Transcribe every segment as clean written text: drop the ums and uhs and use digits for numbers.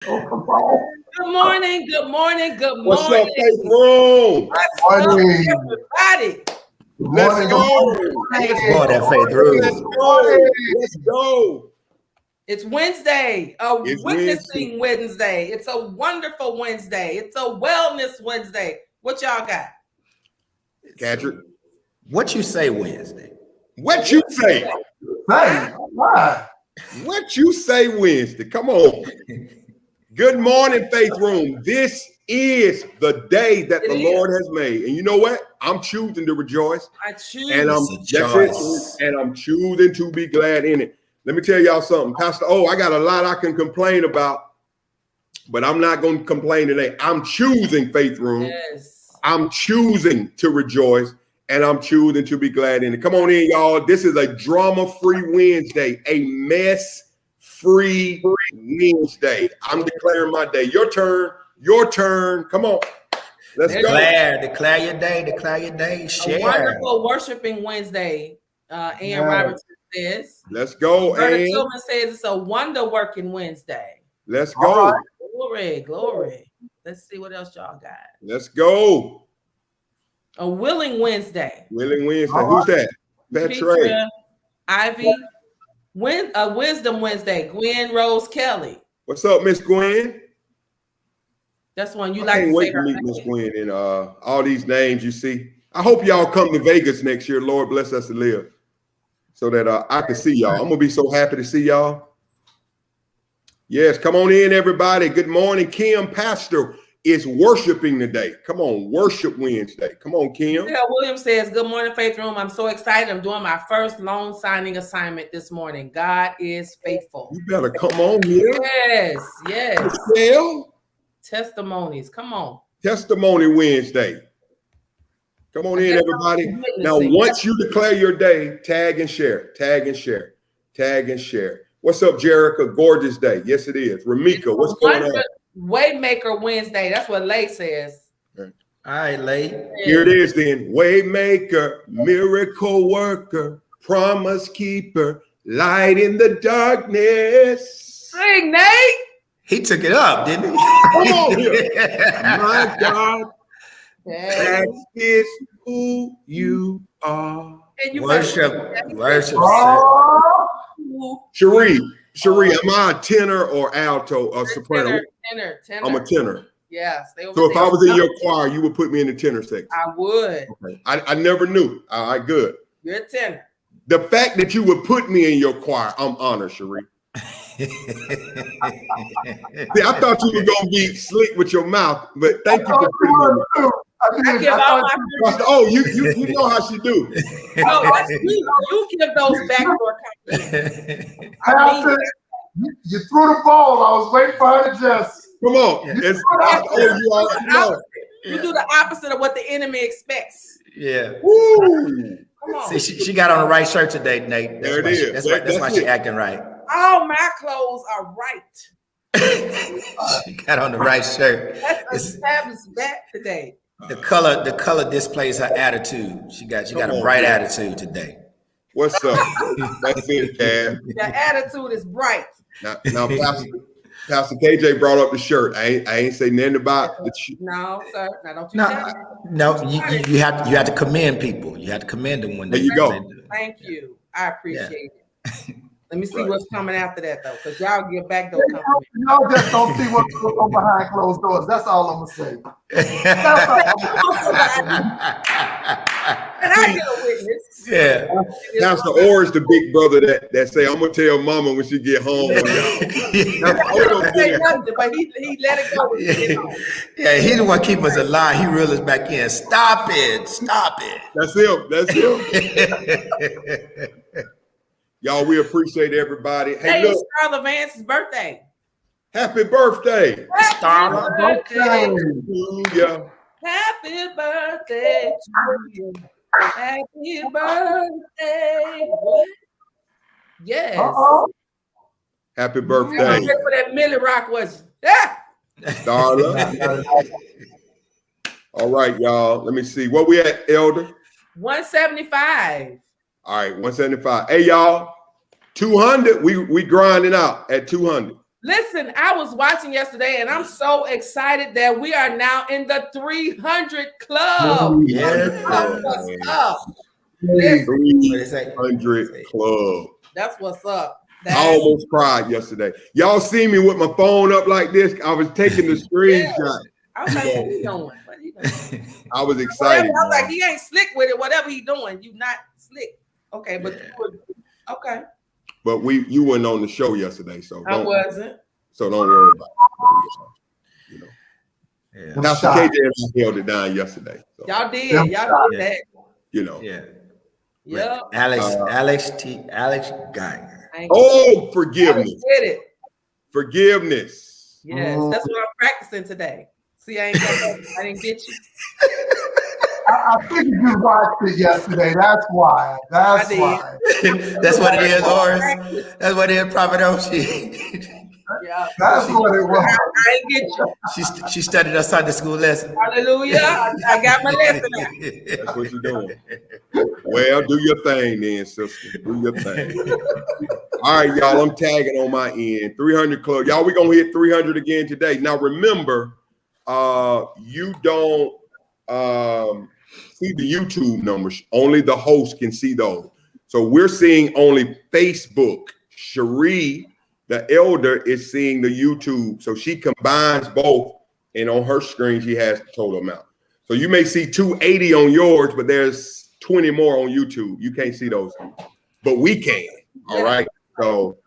Oh, come on. Good morning, good morning, good morning. What's up, Faith Room? What's up, everybody? Let's go. Let's go, that Faith Room. Let's go. Let's go. It's Wednesday, a It's witnessing Wednesday. It's a wonderful Wednesday. It's a wellness Wednesday. What y'all got? Patrick. What you say Wednesday? What you say? Hey, why? What you say Wednesday? Come on. Good morning, Faith Room. This is the day that the Lord has made. And you know what? I'm choosing to rejoice. I choose. And I'm choosing to be glad in it. Let me tell y'all something. Pastor I got a lot I can complain about, but I'm not going to complain today. I'm choosing, Faith Room. Yes. I'm choosing to rejoice, and I'm choosing to be glad in it. Come on in, y'all. This is a drama-free Wednesday, a mess-free Wednesday. I'm declaring my day. Your turn. Your turn. Come on. Let's go. Declare your day. Declare your day. Share. A wonderful worshiping Wednesday. Ann Robertson says. Let's go. Brother Tillman says it's a wonder-working Wednesday. Let's go. Right. Glory, glory. Let's see what else y'all got. Let's go. A willing Wednesday. Willing Wednesday. Who's that? Petra, Ivy. A wisdom Wednesday. Gwen Rose Kelly. What's up, Miss Gwen? That's one you I like can't to wait say to her meet name. Miss Gwen and all these names you see. I hope y'all come to Vegas next year. Lord bless us to live, so that I can see y'all. I'm gonna be so happy to see y'all. Yes, come on in, everybody. Good morning. Kim Pastor is worshiping today. Come on, worship Wednesday. Come on, Kim. Yeah, William says, good morning, Faith Room. I'm so excited. I'm doing my first loan signing assignment this morning. God is faithful. You better come on here. Yes, yes. Michelle. Testimonies. Come on. Testimony Wednesday. Come on in, everybody. Now, once you declare your day, tag and share, tag and share, tag and share. What's up, Jerica? Gorgeous day. Yes, it is. Ramika, what's going on? Waymaker Wednesday. That's what Lay says. All right, Lay. Here it is then. Waymaker, miracle worker, promise keeper, light in the darkness. Sing, Nate. He took it up, didn't he? Come on here. My God, that is who you are. And you Worship. Cherie, am I a tenor or alto or soprano? Tenor. I'm a tenor. Yeah. So if I was in your choir, you would put me in the tenor section. I would. Okay. I never knew. All right, good. You're a tenor. The fact that you would put me in your choir, I'm honored, Cherie. See, I thought you were gonna be slick with your mouth, but thank you for putting me. I give all my you know how she do. No, that's you give those backdoor compliments. You threw the ball. I was waiting for her to just come on. You do the opposite of what the enemy expects. Yeah. Woo. Come on. See, she got on the right shirt today, Nate. There it is. That's why she's acting right. All my clothes are right. She got on the right shirt. That's a fabulous back today. The color displays her attitude. She got a bright attitude today. What's up? That's it, Cam. The attitude is bright. Now Pastor KJ brought up the shirt. I ain't say nothing about the No, sir. Now don't you you have to commend people. You have to commend them when there you go. Thank you. I appreciate it. Let me see what's coming after that, though, because y'all give back those compliments. Y'all just don't see what's going on behind closed doors. That's all I'm gonna say. And I get a witness. Yeah. Pastor Orr is the big brother that say, I'm gonna tell mama when she get home. Say nothing, but he let it go. Yeah, he the one keep us alive. He reel us back in. Stop it. That's him. Y'all, we appreciate everybody. Hey, look, Starla Vance's birthday. happy birthday. Starla. Hallelujah. Happy birthday to you. Happy birthday. Yes. Happy You birthday. ready for that Millie Rock, was you? Yeah. Starla. All right, y'all. Let me see. Where we at, Elder? 175. All right, 175. Hey, y'all. 200. We grinding out at 200. Listen, I was watching yesterday, and I'm so excited that we are now in the 300 club. Yeah. That's what's up. Hey, 300 club. That's what's up. I almost cried yesterday. Y'all see me with my phone up like this. I was taking the screenshot. I was like, what he doing? What he doing? I was excited. I was like, he ain't slick with it. Whatever he doing, you not slick. Okay, but okay. But you weren't on the show yesterday, so I wasn't. So don't worry about it. You know. Yeah. Pastor KJ held it down yesterday. So. Y'all did. Y'all did that. You know. Yeah. Yep. Alex Geiger. Oh, forgiveness. Forgiveness. Yes, that's what I'm practicing today. See, I didn't get you. I figured you watched it yesterday. That's why. That's why. That's what it is, Horace. That's what it is, Prophet Oshie. Yeah, that's what it was. I didn't get you. She studied her Sunday school lesson. Hallelujah. I got my lesson out. That's what you're doing. Well, do your thing then, sister. Do your thing. All right, y'all. I'm tagging on my end. 300 club. Y'all, we're going to hit 300 again today. Now, remember, you don't see the YouTube numbers. Only the host can see those. So we're seeing only Facebook. Cherie, the elder, is seeing the YouTube. So she combines both. And on her screen, she has the total amount. So you may see 280 on yours, but there's 20 more on YouTube. You can't see those. But we can. All right. So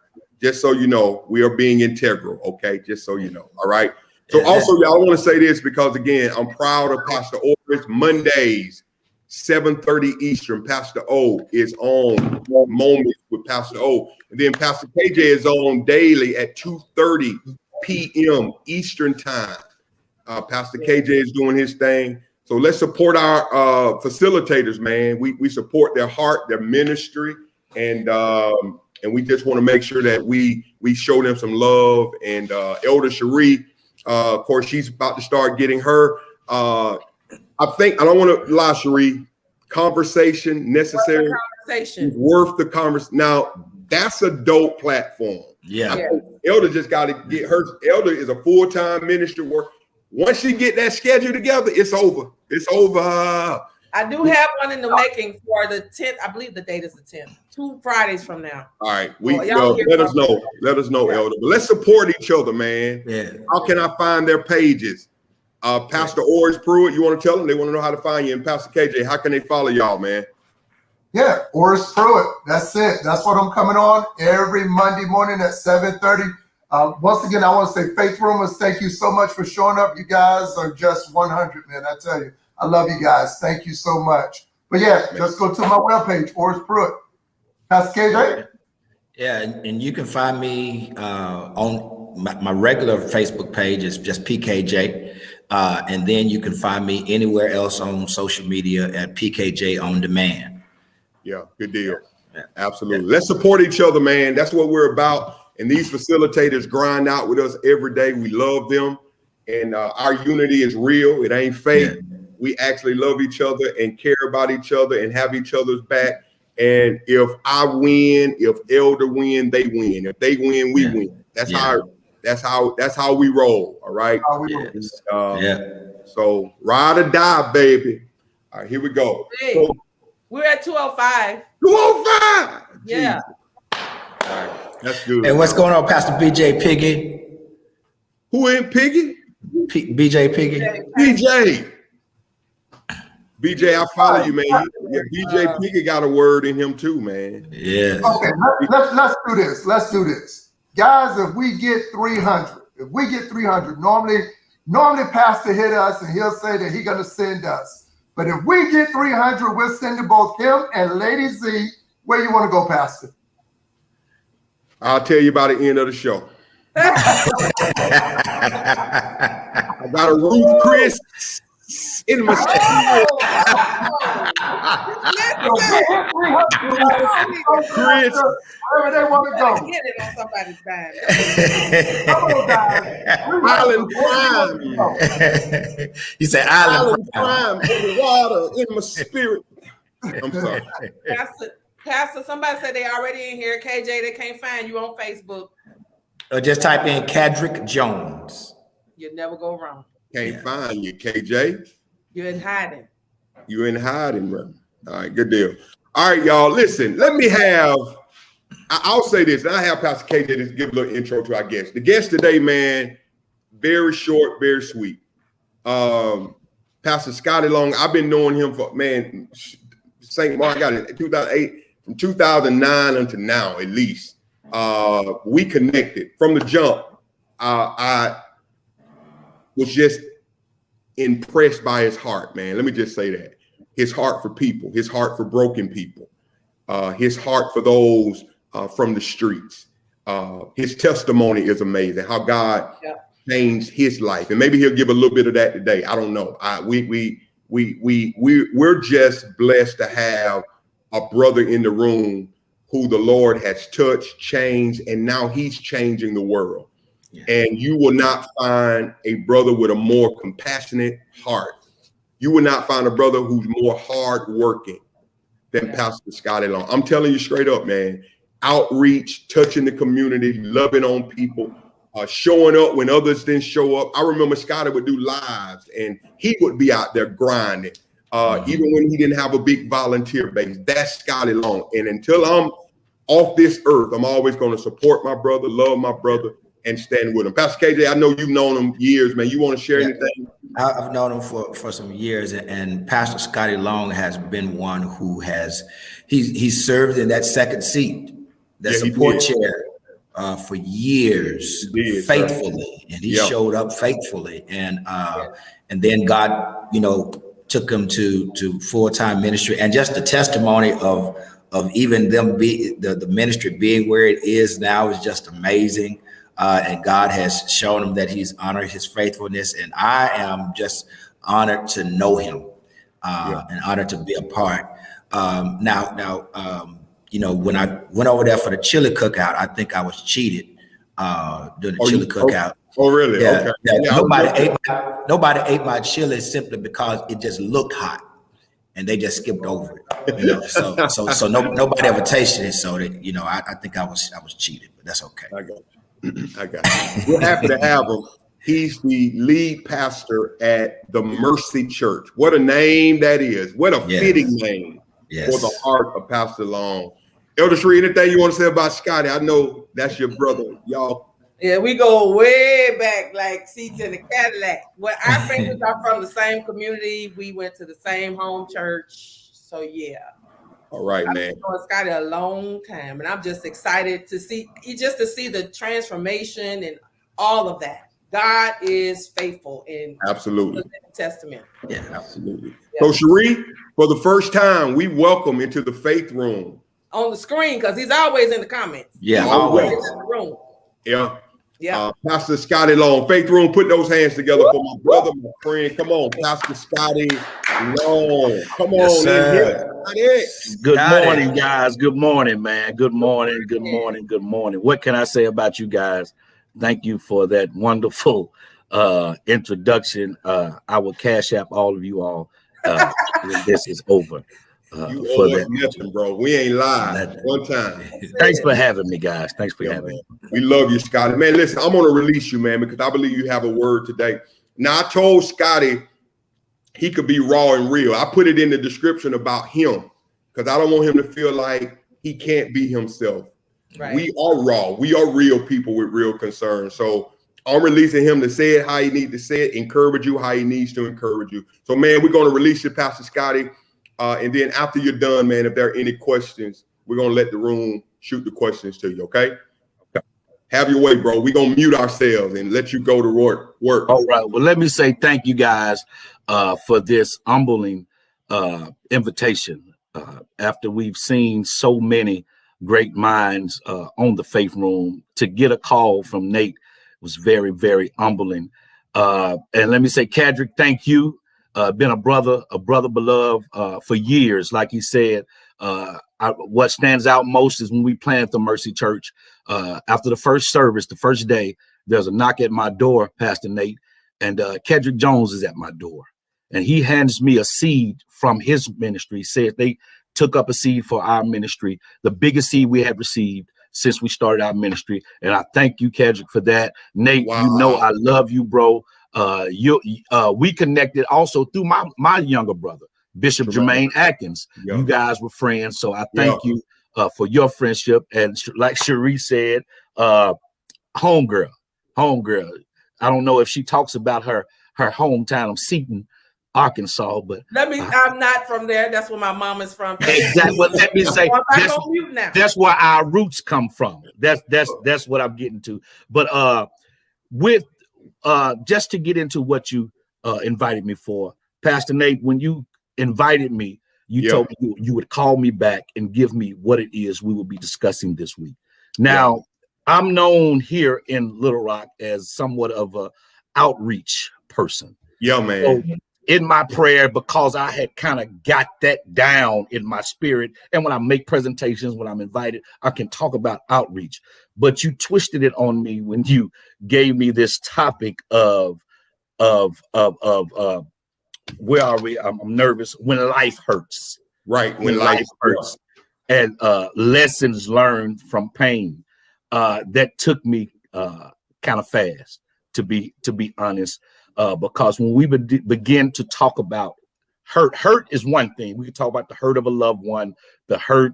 just so you know, we are being integral. Okay. Just so you know. All right. So also, y'all, I want to say this because, again, I'm proud of Pastor Orris. Mondays, 7:30 Eastern, Pastor O is on Moments with Pastor O. And then Pastor KJ is on daily at 2:30 p.m. Eastern time. Pastor KJ is doing his thing. So let's support our facilitators, man. We support their heart, their ministry, and we just want to make sure that we show them some love. And Elder Cherie, of course, she's about to start getting her. I don't want to lie, Cherie. Conversation necessary. Worth the conversation. Now, that's a dope platform. Yeah. Elder just got to get her. Elder is a full-time ministry work. Once she get that schedule together, it's over. It's over. I do have one in the making for the 10th. I believe the date is the 10th. 2 Fridays from now. All right. Let us know. Let us know, Elder. But let's support each other, man. Yeah. How can I find their pages? Pastor Orris Pruitt, you want to tell them? They want to know how to find you. And Pastor KJ, how can they follow y'all, man? Yeah, Orris Pruitt. That's it. That's what I'm coming on every Monday morning at 7:30. Once again, I want to say, Faith Rumors, thank you so much for showing up. You guys are just 100, man. I tell you, I love you guys. Thank you so much. But yeah, just go to my webpage, Orris Pruitt. Pastor KJ? Yeah, and you can find me on my regular Facebook page is just PKJ. And then you can find me anywhere else on social media at PKJ On Demand. Yeah, good deal. Yeah. Absolutely. Yeah. Let's support each other, man. That's what we're about. And these facilitators grind out with us every day. We love them. And our unity is real. It ain't fake. Yeah. We actually love each other and care about each other and have each other's back. And if I win, if Elder win, they win. If they win, we win. That's how we roll. All right. So ride or die, baby. All right, here we go. Hey, so, we're at 205. 205. Yeah. All right, that's good. And what's going on, Pastor BJ Piggy? Who in Piggy? BJ Piggy. BJ, I follow you, man. Yeah, BJ Piggy got a word in him too, man. Yeah. Okay, let's do this. Let's do this. Guys, if we get 300, normally Pastor hit us and he'll say that he's gonna send us. But if we get 300, we're sending both him and Lady Z. Where you want to go, Pastor? I'll tell you by the end of the show. I got a Ruth Chris in my spirit. Chris, wherever they want to go. Get it on somebody's dime. Island Prime. You said Island Prime in the water in my spirit. I'm sorry. Pastor, somebody said they already in here. KJ, they can't find you on Facebook. Just type in Kedrick Jones. You'll never go wrong. Can't find you, KJ. You're in hiding. You in hiding, bro. All right, good deal. All right, y'all. Listen, let me have. I'll say this. And I have Pastor KJ to give a little intro to our guest. The guest today, man, very short, very sweet. Pastor Scotty Long. I've been knowing him for St. Mark. I got it in 2008, from 2009 until now, at least. We connected from the jump. I was just impressed by his heart, man. Let me just say that. His heart for people, his heart for broken people, his heart for those from the streets. His testimony is amazing, how God changed his life. And maybe he'll give a little bit of that today. I don't know. We're just blessed to have a brother in the room who the Lord has touched, changed, and now he's changing the world. Yeah. And you will not find a brother with a more compassionate heart. You will not find a brother who's more hardworking than Pastor Scotty Long. I'm telling you straight up, man. Outreach, touching the community, loving on people, showing up when others didn't show up. I remember Scotty would do lives and he would be out there grinding, even when he didn't have a big volunteer base. That's Scotty Long. And until I'm off this earth, I'm always going to support my brother, love my brother, and stand with him. Pastor KJ, I know you've known him years, man. You want to share anything? I've known him for some years, and Pastor Scotty Long has been one who he's served in that second seat, that support chair for years, faithfully, and he showed up faithfully, and then God, took him to full-time ministry, and just the testimony of even them the ministry being where it is now is just amazing. And God has shown him that he's honored his faithfulness. And I am just honored to know him and honored to be a part. Now, when I went over there for the chili cookout, I think I was cheated during the chili cookout. Oh, really? Yeah, okay. Yeah, nobody ate my chili simply because it just looked hot. And they just skipped over it, So nobody ever tasted it. So that I think I was cheated, but that's okay. I got you. We're happy to have him. He's the lead pastor at the Mercy Church. What a name that is. What a fitting name for the heart of Pastor Long. Elder Shree, anything you want to say about Scotty? I know that's your brother, y'all. Yeah, we go way back, like seats in the Cadillac. Well, our families are from the same community. We went to the same home church. So, yeah. All right, man. I've known Scotty a long time, and I'm just excited to see the transformation and all of that. God is faithful in absolutely the Testament. Yeah, absolutely. Yeah. So, Cherie, for the first time, we welcome into the faith room on the screen because he's always in the comments. Yeah, always in the room. Yeah. Yeah, Pastor Scotty Long, faith room. Put those hands together for my brother, my friend. Come on, Pastor Scotty Long. Come on, in here. Good morning, guys. Good morning, man. Good morning. Good morning. Good morning. What can I say about you guys? Thank you for that wonderful introduction. I will cash app all of you all when this is over. You owe us nothing, bro. We ain't lied one time. Thanks for having me, guys. Thanks for having me. We love you, Scotty. Man, listen, I'm going to release you, man, because I believe you have a word today. Now, I told Scotty he could be raw and real. I put it in the description about him because I don't want him to feel like he can't be himself. Right. We are raw. We are real people with real concerns. So I'm releasing him to say it how he needs to say it, encourage you how he needs to encourage you. So, man, we're going to release you, Pastor Scotty. And then after you're done, man, if there are any questions, we're going to let the room shoot the questions to you, okay? Have your way, bro. We're going to mute ourselves and let you go to work. All right. Well, let me say thank you guys for this humbling invitation. After we've seen so many great minds on the faith room, to get a call from Nate was very, very humbling. And let me say, Kedrick, thank you. Been a brother beloved for years. Like he said, what stands out most is when we planted the Mercy Church. After the first service, the first day, there's a knock at my door, Pastor Nate, and Kedrick Jones is at my door. And he hands me a seed from his ministry, said they took up a seed for our ministry, the biggest seed we had received. since we started our ministry. And I thank you, Kedrick, for that. Nate, Wow. you know I love you, bro. We connected also through my younger brother, Bishop Jermaine Atkins. Yeah. You guys were friends, so I thank you for your friendship. And like Cherie said, homegirl. I don't know if she talks about her hometown of Seton, Arkansas, but I'm not from there. That's where my mom is from. Exactly. Well, let me say that's where our roots come from. That's what I'm getting to. But with just to get into what you invited me for, Pastor Nate, when you invited me, you told me you would call me back and give me what it is we will be discussing this week. Now, I'm known here in Little Rock as somewhat of a outreach person. Yeah, man. So in my prayer, because I had kind of got that down in my spirit, and when I make presentations, when I'm invited, I can talk about outreach. But you twisted it on me when you gave me this topic of where are we? I'm nervous. When life hurts. Right. When life hurts. And lessons learned from pain. That took me kind of fast, to be honest, because when we begin to talk about hurt is one thing. We can talk about the hurt of a loved one, the hurt,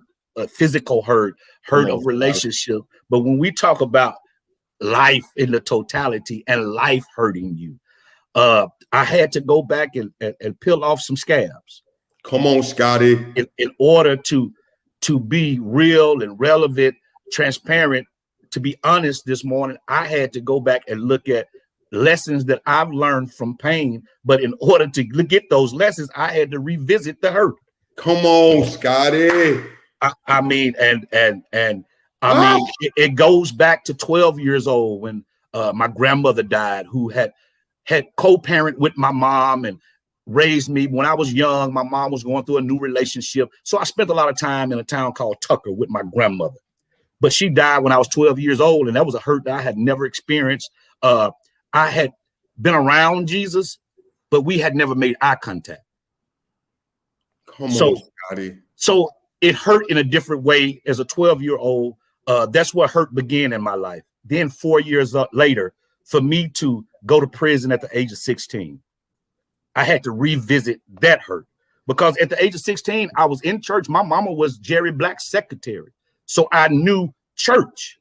physical hurt of relationship. But when we talk about life in the totality and life hurting you, I had to go back and peel off some scabs. Come on, Scotty. In order to be real and relevant, transparent. To be honest, this morning, I had to go back and look at lessons that I've learned from pain. But in order to get those lessons, I had to revisit the hurt. Come on, Scotty. I mean, it goes back to 12 years old when my grandmother died, who had co-parent with my mom and raised me. When I was young, my mom was going through a new relationship. So I spent a lot of time in a town called Tucker with my grandmother. But she died when I was 12 years old, and that was a hurt that I had never experienced. I had been around Jesus, but we had never made eye contact. Come on, Scotty. So it hurt in a different way as a 12-year-old. That's where hurt began in my life. Then 4 years later, for me to go to prison at the age of 16, I had to revisit that hurt. Because at the age of 16, I was in church. My mama was Jerry Black's secretary. So I knew church.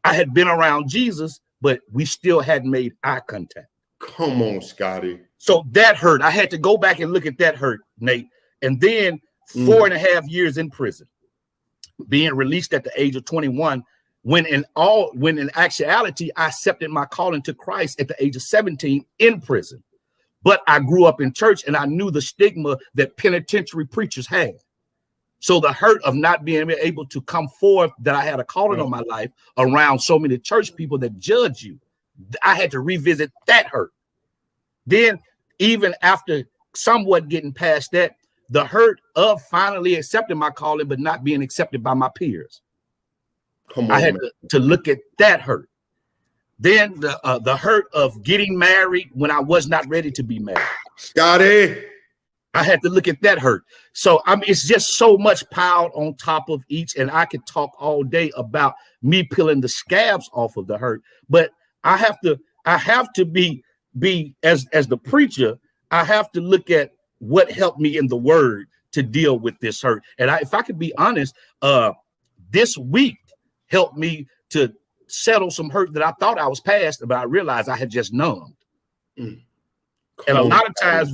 I had been around Jesus, but we still hadn't made eye contact. Come on, Scotty. So that hurt. I had to go back and look at that hurt, Nate. And then 4.5 years in prison, being released at the age of 21, when in actuality, I accepted my calling to Christ at the age of 17 in prison. But I grew up in church and I knew the stigma that penitentiary preachers had. So the hurt of not being able to come forth, that I had a calling on my life around so many church people that judge you, I had to revisit that hurt. Then even after somewhat getting past that, the hurt of finally accepting my calling, but not being accepted by my peers. Come on, I had to look at that hurt. Then the hurt of getting married when I was not ready to be married. Scotty. I had to look at that hurt. So I mean, it's just so much piled on top of each, and I could talk all day about me peeling the scabs off of the hurt. But I have to be as the preacher. I have to look at what helped me in the Word to deal with this hurt. And if I could be honest, this week helped me to settle some hurt that I thought I was past, but I realized I had just numbed. And a lot of times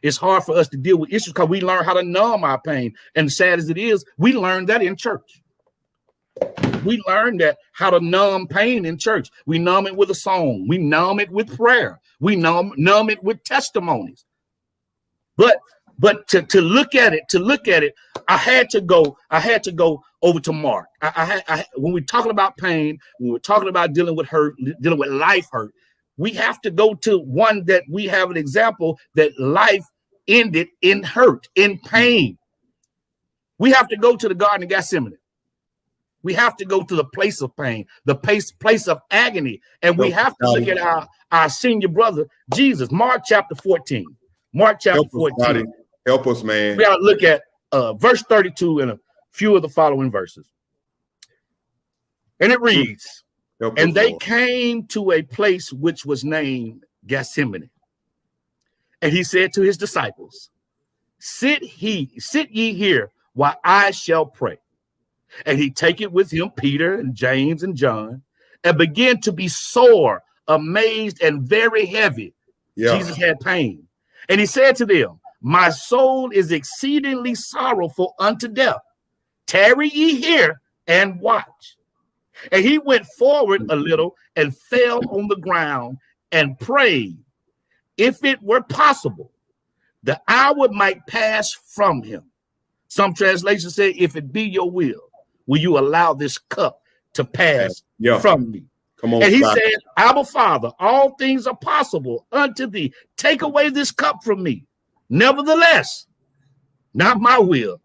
it's hard for us to deal with issues because we learn how to numb our pain. And sad as it is, we learned that in church. We learned that how to numb pain in church. We numb it with a song. We numb it with prayer. We numb it with testimonies. But to look at it, I had to go over to Mark. When we're talking about pain, when we're talking about dealing with hurt, dealing with life hurt, we have to go to one that we have an example that life ended in hurt, in pain. We have to go to the Garden of Gethsemane. We have to go to the place of pain, the place of agony. And we have to look at our senior brother, Jesus, Mark chapter 14. Mark chapter 14. Help us, man. We got to look at verse 32 and a few of the following verses. And it reads, Help and us, they Lord. came to a place which was named Gethsemane. And he said to his disciples, sit ye here while I shall pray. And he taketh with him Peter and James and John, and began to be sore, amazed, and very heavy. Yeah. Jesus had pain. And he said to them, my soul is exceedingly sorrowful unto death. Tarry ye here and watch. And he went forward a little and fell on the ground and prayed, if it were possible, the hour might pass from him. Some translations say, if it be your will you allow this cup to pass from me? Come on, and he Scott. said, Abba, Father, all things are possible unto thee. Take away this cup from me. Nevertheless, not my will,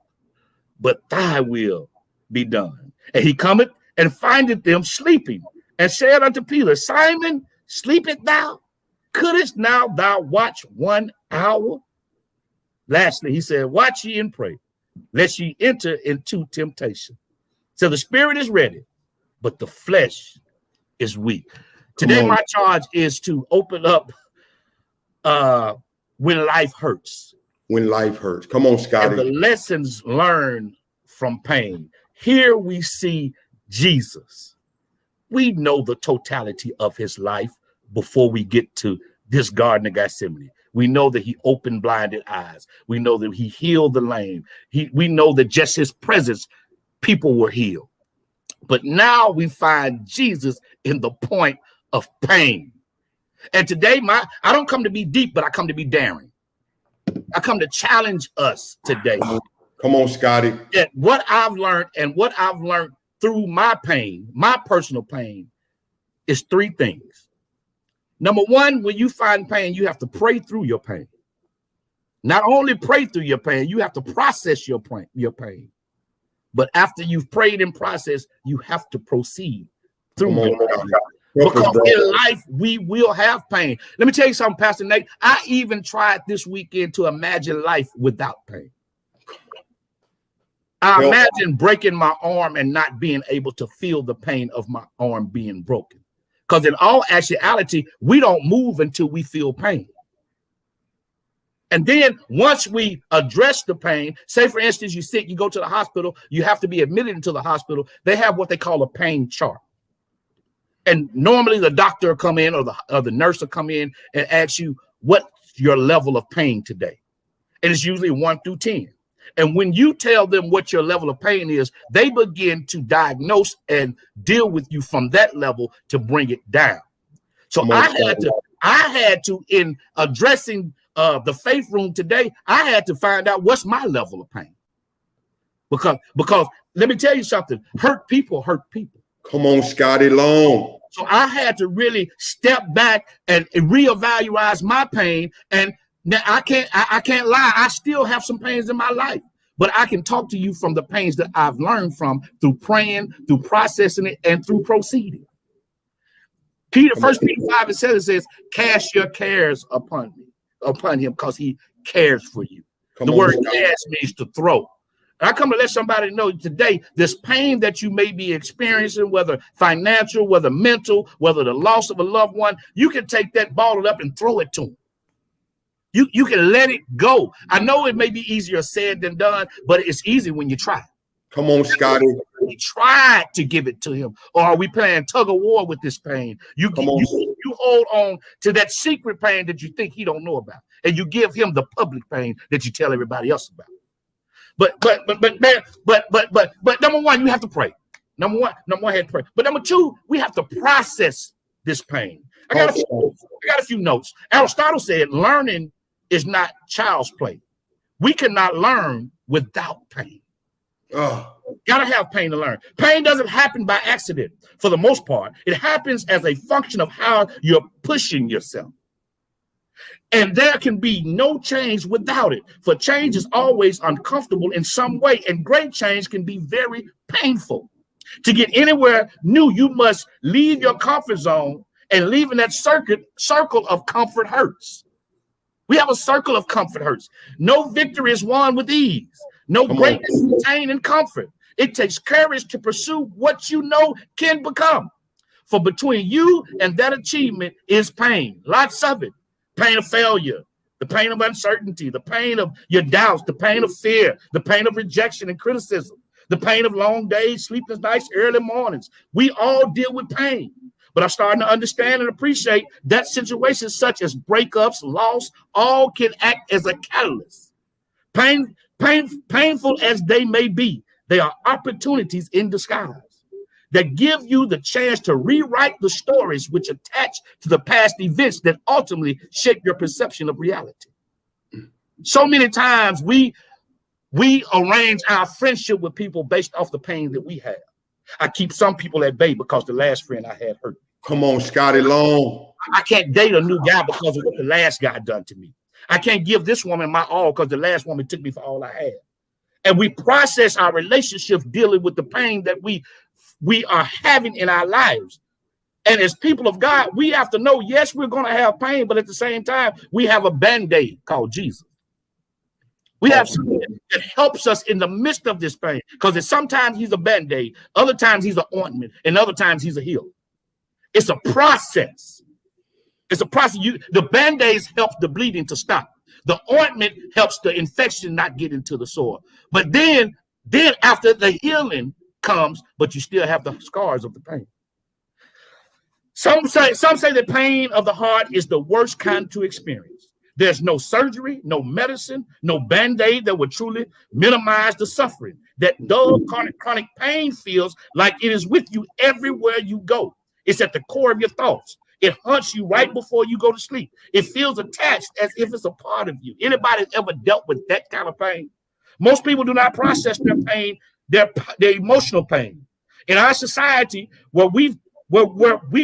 but thy will be done. And he cometh and findeth them sleeping, and said unto Peter, Simon, sleepest thou? Couldest now thou watch 1 hour? Lastly, he said, watch ye and pray, lest ye enter into temptation. So the spirit is ready, but the flesh is weak. Today, my charge is to open up when life hurts. When life hurts. Come on, Scotty. And the lessons learned from pain. Here we see Jesus. We know the totality of his life before we get to this Garden of Gethsemane. We know that he opened blinded eyes. We know that he healed the lame. We know that just his presence, people were healed. But now we find Jesus in the point of pain. And today, I don't come to be deep, but I come to be daring. I come to challenge us today. Come on, Scotty. That what I've learned through my pain, my personal pain, is 3 things. Number 1, when you find pain, you have to pray through your pain. Not only pray through your pain, you have to process your pain. But after you've prayed and processed, you have to proceed through your pain. Because in life, we will have pain. Let me tell you something, Pastor Nate. I even tried this weekend to imagine life without pain. I imagine breaking my arm and not being able to feel the pain of my arm being broken. Because in all actuality, we don't move until we feel pain. And then once we address the pain, say, for instance, you're sick, you go to the hospital, you have to be admitted into the hospital. They have what they call a pain chart. And normally the doctor will come in or the nurse will come in and ask you, what's your level of pain today? And it's usually 1 through 10. And when you tell them what your level of pain is, they begin to diagnose and deal with you from that level to bring it down. So I had to, in addressing the faith room today, I had to find out what's my level of pain. Because let me tell you something, hurt people hurt people. Come on, Scotty Long. So I had to really step back and reevaluate my pain. And now I can't lie. I still have some pains in my life, but I can talk to you from the pains that I've learned from through praying, through processing it, and through proceeding. 1 Peter 5:7 says, cast your cares upon him because he cares for you. The word cast means to throw. I come to let somebody know today, this pain that you may be experiencing, whether financial, whether mental, whether the loss of a loved one, you can take that, bottle up and throw it to him. You can let it go. I know it may be easier said than done, but it's easy when you try. Come on, Scotty. We tried to give it to him. Or are we playing tug of war with this pain? You hold on to that secret pain that you think he don't know about. And you give him the public pain that you tell everybody else about. But number 1, you have to pray. Number one, I had to pray. But number 2, we have to process this pain. I got a few notes. Aristotle said learning is not child's play. We cannot learn without pain. Gotta have pain to learn. Pain doesn't happen by accident. For the most part, it happens as a function of how you're pushing yourself. And there can be no change without it. For change is always uncomfortable in some way, and great change can be very painful. To get anywhere new, you must leave your comfort zone, and leaving that circle of comfort hurts. We have a circle of comfort hurts. No victory is won with ease. No greatness is attained in comfort. It takes courage to pursue what you know can become. For between you and that achievement is pain, lots of it. Pain of failure, the pain of uncertainty, the pain of your doubts, the pain of fear, the pain of rejection and criticism, the pain of long days, sleepless nights, early mornings. We all deal with pain. But I'm starting to understand and appreciate that situations such as breakups, loss, all can act as a catalyst. Painful as they may be, they are opportunities in disguise that give you the chance to rewrite the stories which attach to the past events that ultimately shape your perception of reality. So many times we arrange our friendship with people based off the pain that we have. I keep some people at bay because the last friend I had hurt me. Come on, Scotty Long. I can't date a new guy because of what the last guy done to me. I can't give this woman my all because the last woman took me for all I had. And we process our relationships dealing with the pain that we are having in our lives. And as people of God, we have to know, yes, we're going to have pain, but at the same time, we have a Band-Aid called Jesus. We have something that helps us in the midst of this pain, because sometimes he's a Band-Aid, other times he's an ointment, and other times he's a healer. It's a process. It's a process. The Band-Aids help the bleeding to stop. The ointment helps the infection not get into the sore. But then after the healing comes, but you still have the scars of the pain. Some say the pain of the heart is the worst kind to experience. There's no surgery, no medicine, no Band-Aid that would truly minimize the suffering. That dull chronic pain feels like it is with you everywhere you go. It's at the core of your thoughts. It haunts you right before you go to sleep. It feels attached as if it's a part of you. Anybody ever dealt with that kind of pain? Most people do not process their pain, their emotional pain. In our society, where we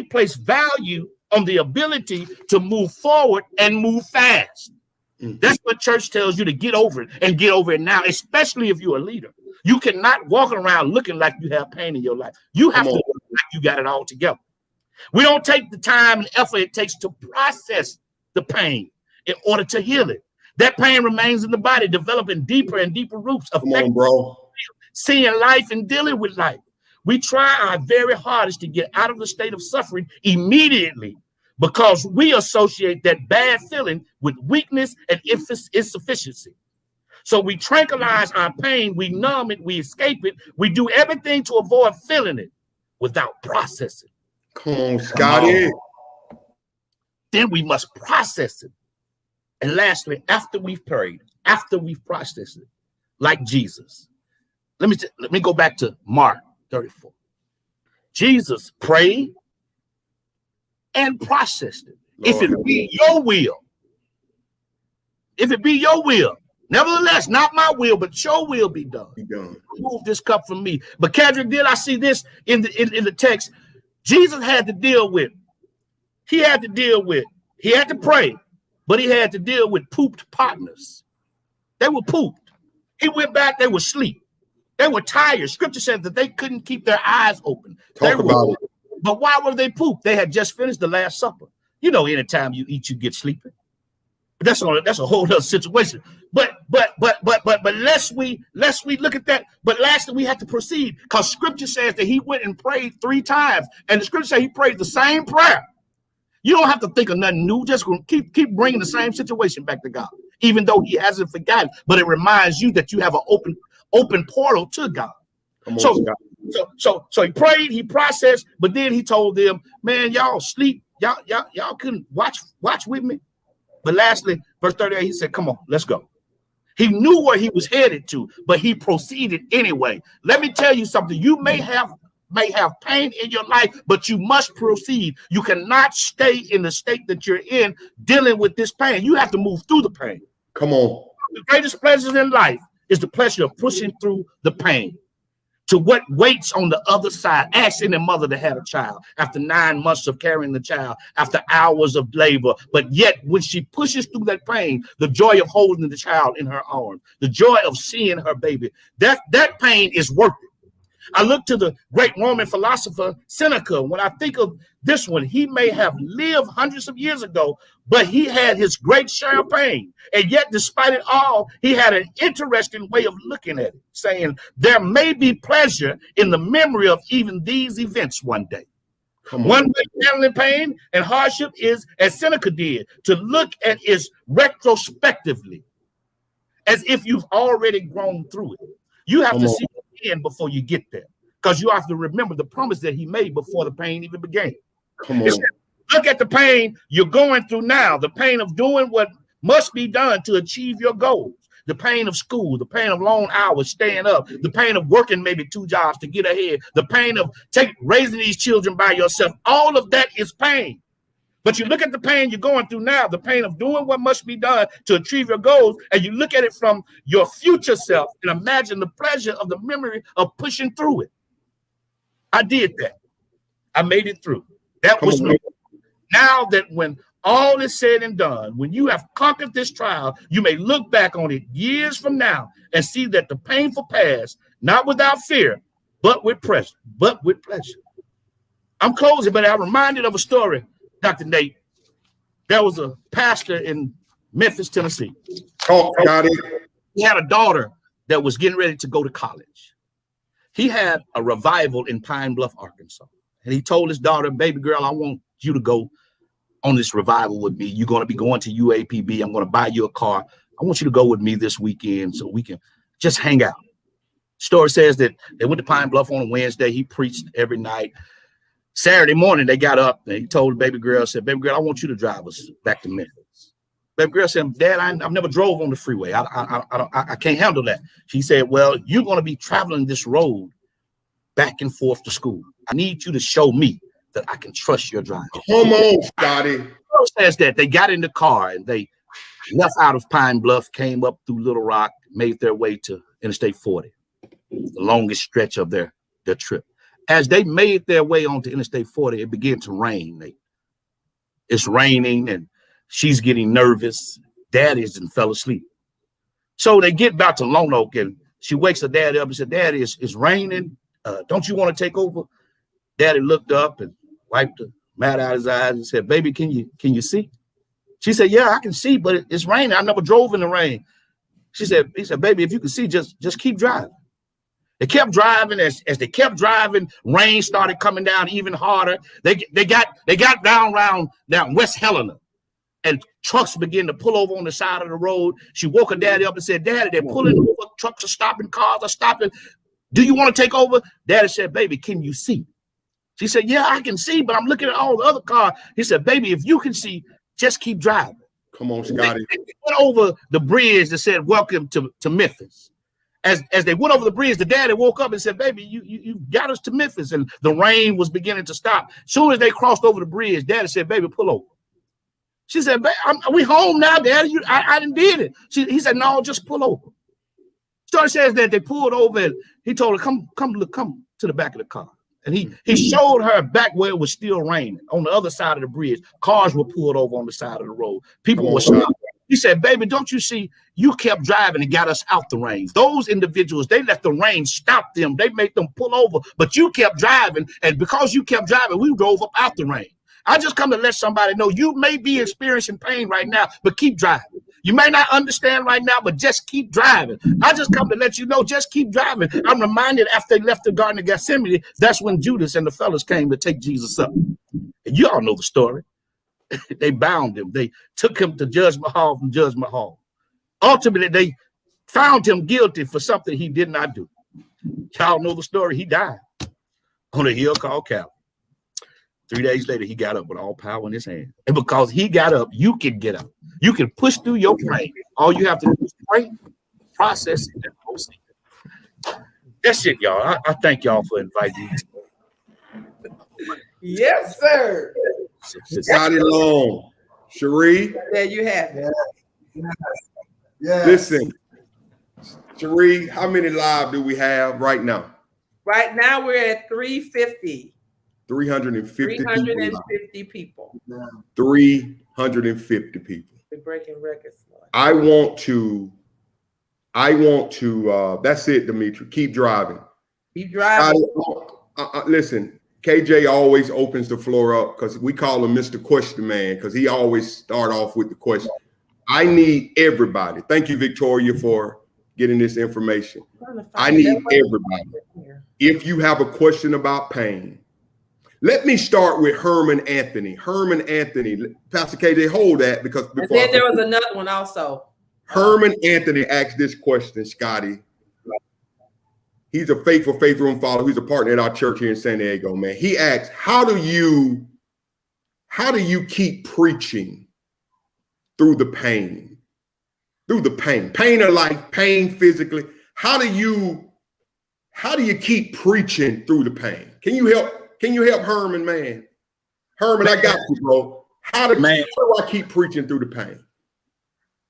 place value on the ability to move forward and move fast. That's what church tells you, to get over it and get over it now, especially if you're a leader. You cannot walk around looking like you have pain in your life. You have to look like you got it all together. We don't take the time and effort it takes to process the pain in order to heal it. That pain remains in the body, developing deeper and deeper roots, affecting seeing life and dealing with life. We try our very hardest to get out of the state of suffering immediately because we associate that bad feeling with weakness and insufficiency. So we tranquilize our pain, we numb it, we escape it, we do everything to avoid feeling it without processing. Come on, Scotty. Then we must process it. And lastly, after we've prayed, after we've processed it, like Jesus. Let me go back to Mark 34. Jesus prayed and processed it. Lord, if it be your will, nevertheless, not my will, but your will be done. Remove this cup from me. But Kedrick, did I see this in the text? Jesus had to deal with. He had to pray, but he had to deal with pooped partners. They were pooped. He went back, they were asleep. They were tired. Scripture said that they couldn't keep their eyes open. But why were they pooped? They had just finished the Last Supper. You know, anytime you eat, you get sleepy. But that's a whole other situation. But lest we look at that. But lastly, we have to proceed because Scripture says that he went and prayed 3 times, and the Scripture says he prayed the same prayer. You don't have to think of nothing new. Just keep bringing the same situation back to God, even though he hasn't forgotten. But it reminds you that you have an open portal to God. So he prayed, he processed, but then he told them, man, y'all sleep. Y'all couldn't watch with me. But lastly, verse 38, he said, come on, let's go. He knew where he was headed to, but he proceeded anyway. Let me tell you something. You may have pain in your life, but you must proceed. You cannot stay in the state that you're in dealing with this pain. You have to move through the pain. Come on. The greatest pleasures in life is the pleasure of pushing through the pain to what waits on the other side. Ask any mother that had a child after 9 months of carrying the child, after hours of labor, but yet when she pushes through that pain, the joy of holding the child in her arms, the joy of seeing her baby, that pain is worth it. I look to the great Roman philosopher Seneca. When I think of this one, he may have lived hundreds of years ago, but he had his great share of pain. And yet, despite it all, he had an interesting way of looking at it, saying there may be pleasure in the memory of even these events one day. One way of handling pain and hardship is, as Seneca did, to look at it retrospectively, as if you've already grown through it. You have to see the end before you get there, because you have to remember the promise that he made before the pain even began. Look at the pain you're going through now, the pain of doing what must be done to achieve your goals, the pain of school, the pain of long hours staying up, the pain of working maybe 2 jobs to get ahead, the pain of raising these children by yourself. All of that is pain. But you look at the pain you're going through now, the pain of doing what must be done to achieve your goals, and you look at it from your future self and imagine the pleasure of the memory of pushing through it. I did that. I made it through. That was me. Now that when all is said and done, when you have conquered this trial, you may look back on it years from now and see that the painful past, not without fear, but with pleasure. I'm closing, but I'm reminded of a story, Dr. Nate. There was a pastor in Memphis, Tennessee. Oh, got it. He had a daughter that was getting ready to go to college. He had a revival in Pine Bluff, Arkansas. And he told his daughter, baby girl, I want you to go on this revival with me. You're going to be going to UAPB. I'm going to buy you a car. I want you to go with me this weekend so we can just hang out. Story says that they went to Pine Bluff on a Wednesday. He preached every night. Saturday morning, they got up and he told the baby girl, said, baby girl, I want you to drive us back to Memphis. Baby girl said, Dad, I've never drove on the freeway. I can't handle that. She said, well, you're going to be traveling this road back and forth to school. I need you to show me that I can trust your driving. Come on, Scotty. Story says that they got in the car and they left out of Pine Bluff, came up through Little Rock, made their way to Interstate 40, the longest stretch of their trip. As they made their way onto Interstate 40, it began to rain. It's raining and she's getting nervous. Daddy's and fell asleep. So they get back to Lone Oak and she wakes her daddy up and said, Daddy, it's raining. Don't you want to take over? Daddy looked up and wiped the mat out of his eyes and said, baby, can you see? She said, yeah, I can see, but it's raining. I never drove in the rain. He said, baby, if you can see, just keep driving. They kept driving. As they kept driving, rain started coming down even harder. They got down West Helena, and trucks began to pull over on the side of the road. She woke her daddy up and said, Daddy, they're pulling over. Trucks are stopping. Cars are stopping. Do you want to take over? Daddy said, baby, can you see? She said, yeah, I can see, but I'm looking at all the other cars. He said, baby, if you can see, just keep driving. Come on, Scotty. They went over the bridge that said, welcome to Memphis. As they went over the bridge, the daddy woke up and said, baby, you got us to Memphis. And the rain was beginning to stop. As soon as they crossed over the bridge, daddy said, baby, pull over. She said, are we home now, Daddy? I didn't did it. He said, no, just pull over. Story says that they pulled over and he told her, come to the back of the car. And he showed her back where it was still raining on the other side of the bridge. Cars were pulled over on the side of the road. People were stopped. He said, baby, don't you see, you kept driving and got us out the rain. Those individuals, they let the rain stop them. They made them pull over, but you kept driving. And because you kept driving, we drove up out the rain. I just come to let somebody know you may be experiencing pain right now, but keep driving. You may not understand right now, but just keep driving. I just come to let you know, just keep driving. I'm reminded after they left the Garden of Gethsemane, that's when Judas and the fellas came to take Jesus up. And you all know the story. They bound him. They took him to Judgment Hall from Judgment Hall. Ultimately, they found him guilty for something he did not do. Y'all know the story. He died on a hill called Calvary. 3 days later, he got up with all power in his hand. And because he got up, you can get up. You can push through your pain. All you have to do is pray, process it, and proceed. That's it, y'all. I thank y'all for inviting me. Yes, sir. Scotty Long, Cherie. There you have it. Yes. Listen, Cherie, how many live do we have right now? Right now, we're at 350. 350 people. 350 people. We're breaking records, Lord. I want to, that's it, Dimitri. Keep driving. Keep driving. Listen, KJ always opens the floor up because we call him Mr. Question Man because he always start off with the question. I need everybody. Thank you, Victoria, for getting this information. I need everybody. If you have a question about pain, let me start with Herman Anthony. Herman Anthony, Pastor KJ, hold that because before. And then there was another one also. Herman Anthony asked this question, Scotty. He's a faithful Faith Room follower. He's a partner at our church here in San Diego, man. He asked, how do you keep preaching through the pain? Through the pain. Pain of life, pain physically. How do you keep preaching through the pain? Can you help Herman, man? Herman, I got you, bro. How do I keep preaching through the pain?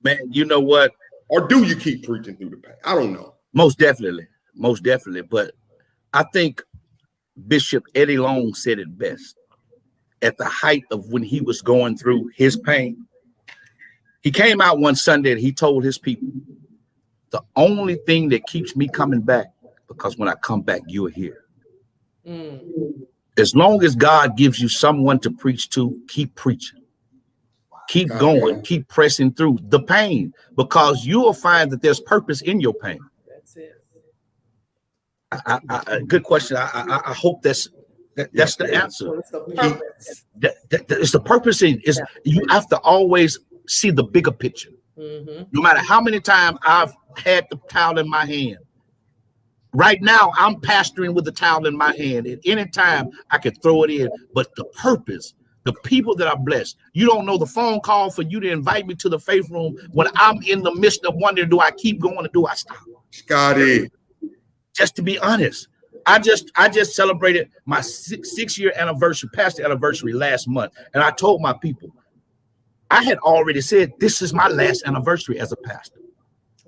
Man, you know what? Or do you keep preaching through the pain? I don't know. Most definitely. But I think Bishop Eddie Long said it best. At the height of when he was going through his pain, he came out one Sunday and he told his people, the only thing that keeps me coming back, because when I come back, you're here. As long as God gives you someone to preach to, keep preaching. Keep going, keep pressing through the pain, because you will find that there's purpose in your pain. That's it. Good question. I hope that's the answer. It's the purpose. You have to always see the bigger picture. No matter how many times I've had the towel in my hand. Right now, I'm pastoring with the towel in my hand. At any time, I can throw it in. But the purpose, the people that are blessed, you don't know the phone call for you to invite me to the Faith Room when I'm in the midst of wondering, do I keep going or do I stop? Scotty. Just to be honest, I just celebrated my 6-year anniversary, pastor anniversary last month. And I told my people, I had already said, this is my last anniversary as a pastor.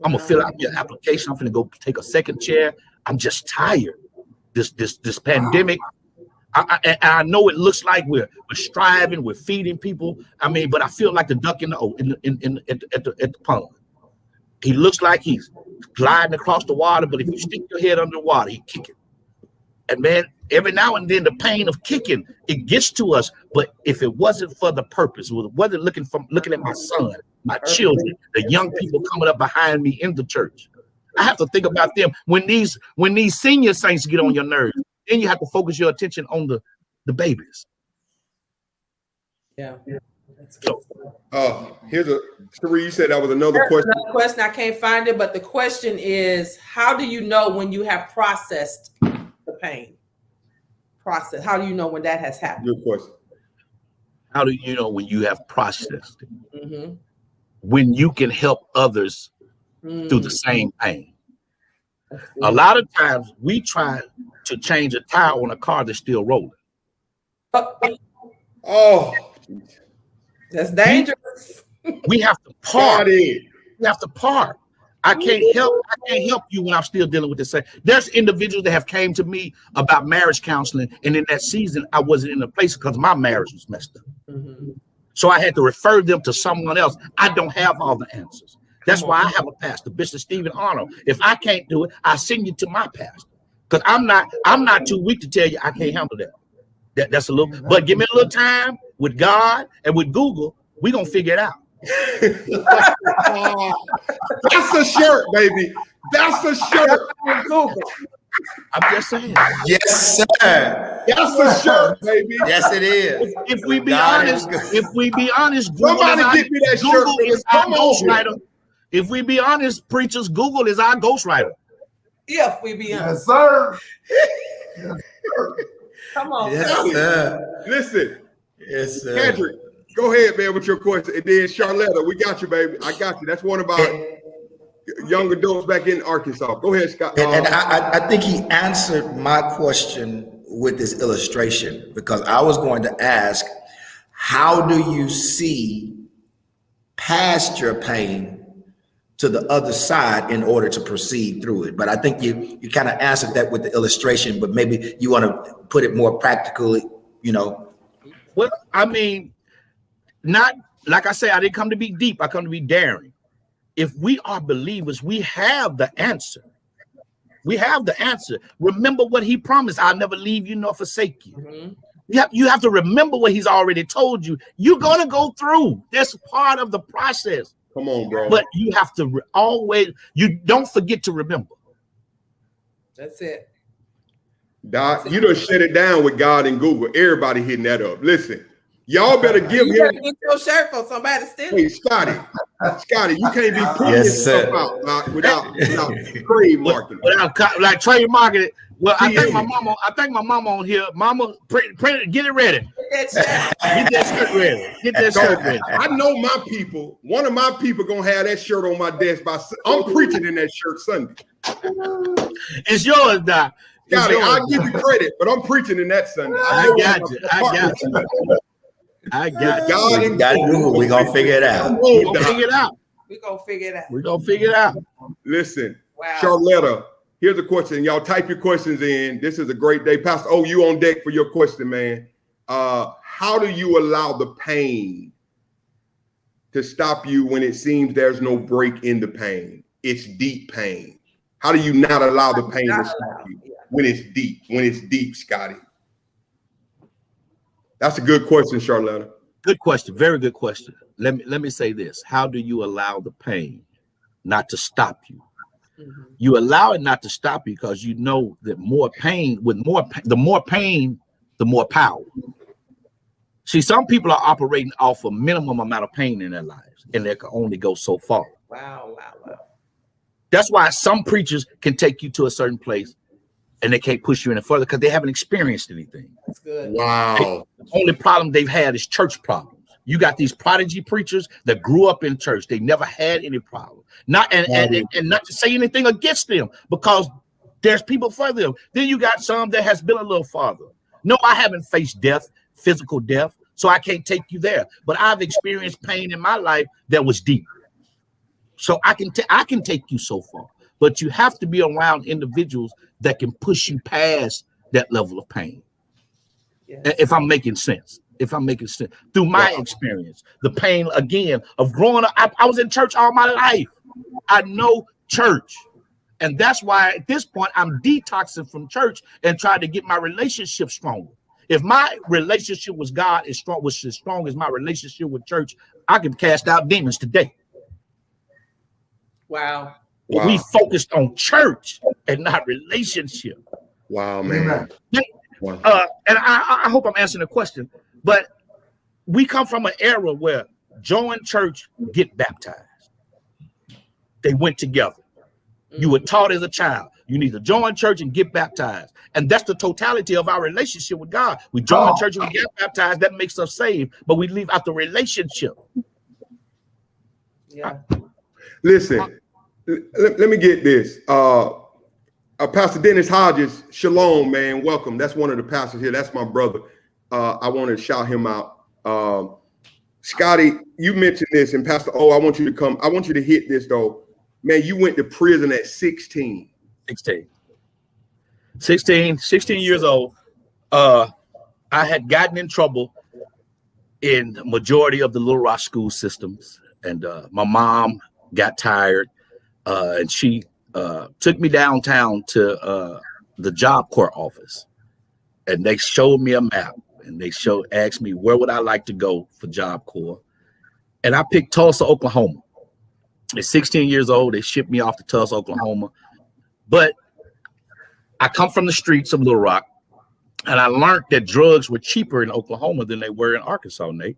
I'm going to fill out your application. I'm going to go take a second chair. I'm just tired. This pandemic. I know it looks like we're striving, we're feeding people. I mean, but I feel like the duck in the pond. He looks like he's gliding across the water, but if you stick your head under the water, he kicking. And man, every now and then the pain of kicking, it gets to us. But if it wasn't for the purpose, wasn't looking at my son, my children, the young people coming up behind me in the church, I have to think about them. When these senior saints get on your nerves, then you have to focus your attention on the babies. Yeah. So, here's Sheree, you said that was another question. Another question. I can't find it, but the question is, how do you know when you have processed the pain? How do you know when that has happened? Good question. How do you know when you have processed it? When you can help others through the same pain. A lot of times we try to change a tire on a car that's still rolling. Oh, that's dangerous. We have to park. We have to park. I can't help you when I'm still dealing with this. There's individuals that have came to me about marriage counseling, and in that season I wasn't in a place because my marriage was messed up. So I had to refer them to someone else. I don't have all the answers. That's why I have a pastor, Bishop Stephen Arnold. If I can't do it, I send you to my pastor, because I'm not too weak to tell you I can't handle that. That's a little, but give me a little time with God and with Google, we're gonna figure it out. That's a shirt, baby. That's a shirt. I'm just saying. Yes, sir. That's a shirt, baby. Yes, it is. If we be honest, Google somebody get me that shirt. Is our ghostwriter. If we be honest, preachers, Google is our ghostwriter. If we be honest. Yes, sir. Come on. Yes, sir. Listen. Yes, sir. Kendrick, go ahead, man, with your question. And then Charlotta, we got you, baby. I got you. That's one of our young adults back in Arkansas. Go ahead, Scott. And I think he answered my question with this illustration, because I was going to ask, how do you see past your pain to the other side in order to proceed through it? But I think you kind of answered that with the illustration, but maybe you want to put it more practically, Well, I mean, not like I say, I didn't come to be deep. I come to be daring. If we are believers, we have the answer. We have the answer. Remember what he promised. I'll never leave you nor forsake you. Mhm. You have to remember what he's already told you. You're going to go through. That's part of the process. Come on, bro. But you have to always, you don't forget to remember. That's it. Doc, you done shut it down with God and Google. Everybody hitting that up. Listen, y'all better give You him. better get your shirt for somebody stealing. Hey, Scotty, you can't be putting Yes, this stuff sir. out Doc, without trademarking. Without like trademarking it. Well, I Yeah. think my mama on here. Mama, print it, get it ready. Get that Get that shirt ready. Get that shirt ready. I know my people. One of my people gonna have that shirt on my desk I'm preaching in that shirt Sunday. It's yours, Doc. It's Scotty, yours. I'll give you credit, but I'm preaching in that Sunday. I got you. I got God We and got Google. We're going to figure it out. Come We're on, gonna Doc. figure it out. We're gonna figure it out. We're gonna figure it out. Listen, Wow. Charlotta, here's a question. Y'all type your questions in. This is a great day. Pastor, you on deck for your question, man. How do you allow the pain to stop you when it seems there's no break in the pain? It's deep pain. How do you not allow the pain to stop you when it's deep? When it's deep, Scotty? That's a good question, Charlotta. Good question. Very good question. Let me say this. How do you allow the pain not to stop you? Mhm. You allow it not to stop you because you know that the more pain, the more power. See, some people are operating off a minimum amount of pain in their lives, and they can only go so far. Wow. That's why some preachers can take you to a certain place and they can't push you any further because they haven't experienced anything. That's good. Wow. The only problem they've had is church problems. You got these prodigy preachers that grew up in church. They never had any problem. Not and not to say anything against them because there's people for them. Then you got some that has been a little farther. No, I haven't faced death, physical death, so I can't take you there. But I've experienced pain in my life that was deep. So I can take you so far. But you have to be around individuals that can push you past that level of pain. Yes. If I'm making sense. Through my experience, the pain again of growing up, I was in church all my life. I know church. And that's why at this point I'm detoxing from church and trying to get my relationship stronger. If my relationship with God was as strong as my relationship with church, I can cast out demons today. Wow. But we focused on church and not relationship. Wow, man. Wow. And I hope I'm answering the question, but we come from an era where join church, get baptized. They went together. You were taught as a child, you need to join church and get baptized. And that's the totality of our relationship with God. We join church and we get baptized. That makes us saved, but we leave out the relationship. Yeah. Listen, let me get this. Pastor Dennis Hodges, shalom, man. Welcome. That's one of the pastors here. That's my brother. I want to shout him out. Scotty, you mentioned this, and Pastor I want you to come. I want you to hit this, though. Man, you went to prison at 16. 16 years old. I had gotten in trouble in the majority of the Little Rock school systems. And my mom got tired and she took me downtown to the Job Corps office. And they showed me a map and they asked me where would I like to go for Job Corps. And I picked Tulsa, Oklahoma. At 16 years old, they shipped me off to Tulsa, Oklahoma. But I come from the streets of Little Rock, and I learned that drugs were cheaper in Oklahoma than they were in Arkansas, Nate.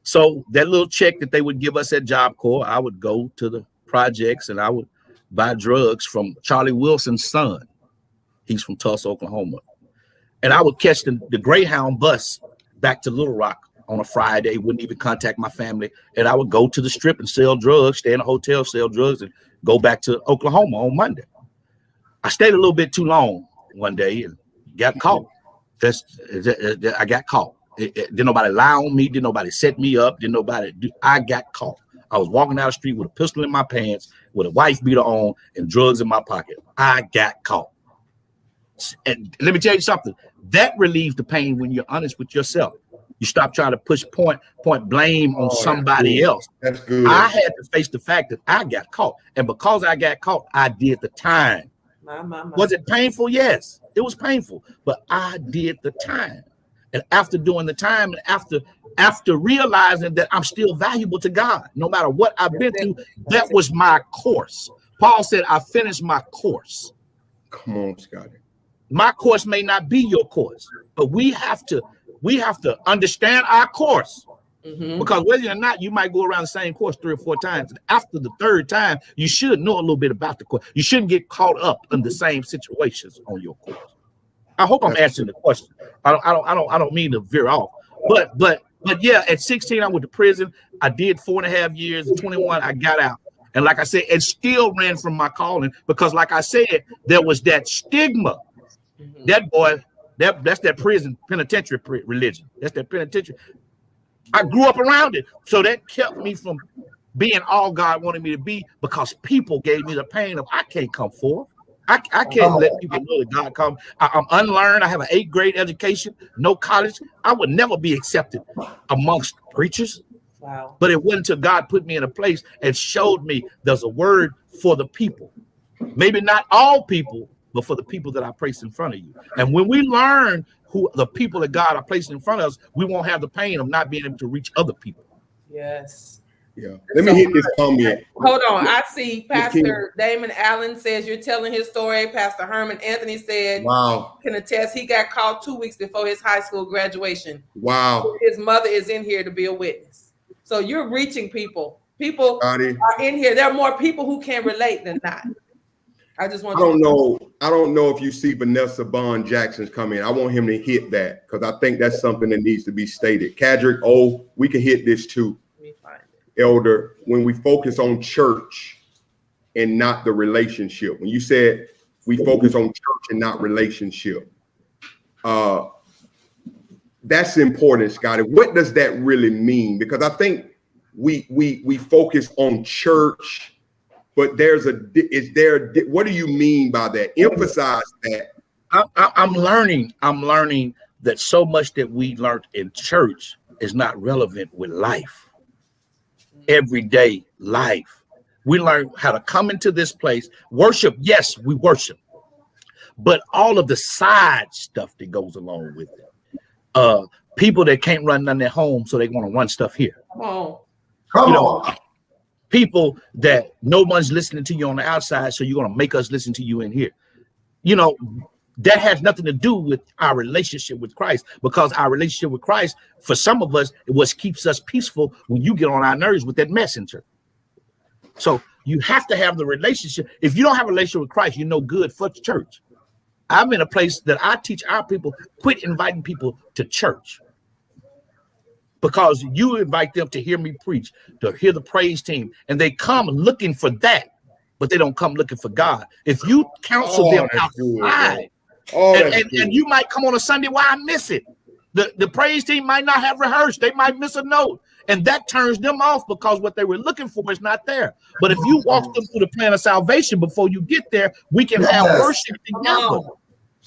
So that little check that they would give us at Job Corps, I would go to the projects and I would buy drugs from Charlie Wilson's son. He's from Tulsa, Oklahoma. And I would catch the Greyhound bus back to Little Rock on a Friday, wouldn't even contact my family. And I would go to the strip and sell drugs, stay in a hotel, sell drugs, and go back to Oklahoma on Monday. I stayed a little bit too long one day and got caught. I got caught. Didn't nobody lie on me. Didn't nobody set me up. I got caught. I was walking down the street with a pistol in my pants, with a wife beater on, and drugs in my pocket. I got caught. And let me tell you something. That relieves the pain when you're honest with yourself. You stop trying to push point blame on somebody else. That's good. I had to face the fact that I got caught. And because I got caught, I did the time. My. Was it painful? Yes, it was painful, but I did the time. And after doing the time, and after realizing that I'm still valuable to God, no matter what I've been through, that was my course. Paul said, I finished my course. Come on, Scotty. My course may not be your course, but we have to understand our course. Because whether or not, you might go around the same course 3 or 4 times. And after the 3rd time, you should know a little bit about the course. You shouldn't get caught up in the same situations on your course. I hope I'm answering the question. I don't mean to veer off. But yeah, at 16, I went to prison. I did 4.5 years. At 21, I got out. And like I said, it still ran from my calling because, like I said, there was that stigma. That boy, that's that prison penitentiary religion. That's that penitentiary. I grew up around it. So that kept me from being all God wanted me to be because people gave me the pain of I can't come forth. I can't let people know that God come. I'm unlearned. I have an 8th grade education, no college. I would never be accepted amongst preachers. Wow. But it wasn't until God put me in a place and showed me there's a word for the people. Maybe not all people, but for the people that I place in front of you. And when we learn who the people that God are placing in front of us, we won't have the pain of not being able to reach other people. Yes. Yeah. Let me hit this comment. Hold on. I see Pastor Damon Allen says you're telling his story. Pastor Herman Anthony said, wow, can attest he got called 2 weeks before his high school graduation. Wow. His mother is in here to be a witness. So you're reaching people. People are in here. There are more people who can relate than not. I just want I don't know if you see Vanessa Bond Jackson's coming. I want him to hit that because I think that's something that needs to be stated. Cadrick, we can hit this too. Let me find it. Elder, when we focus on church and not the relationship, when you said we focus on church and not relationship, that's important, Scotty. What does that really mean? Because I think we focus on church, but what do you mean by that? Emphasize that. I'm learning that so much that we learned in church is not relevant with life. Everyday life. We learn how to come into this place. Worship, yes, we worship. But all of the side stuff that goes along with it. People that can't run none of their home, so they want to run stuff here. Come on. Come on. People that no one's listening to you on the outside, so you're going to make us listen to you in here. You know, that has nothing to do with our relationship with Christ, because our relationship with Christ, for some of us, it was keeps us peaceful when you get on our nerves with that messenger. So you have to have the relationship. If you don't have a relationship with Christ, you're no good for church. I'm in a place that I teach our people, quit inviting people to church. Because you invite them to hear me preach, to hear the praise team, and they come looking for that, but they don't come looking for God. If you counsel them outside, and you might come on a Sunday while I miss it. The praise team might not have rehearsed. They might miss a note, and that turns them off because what they were looking for is not there. But if you walk them through the plan of salvation before you get there, we can have worship together.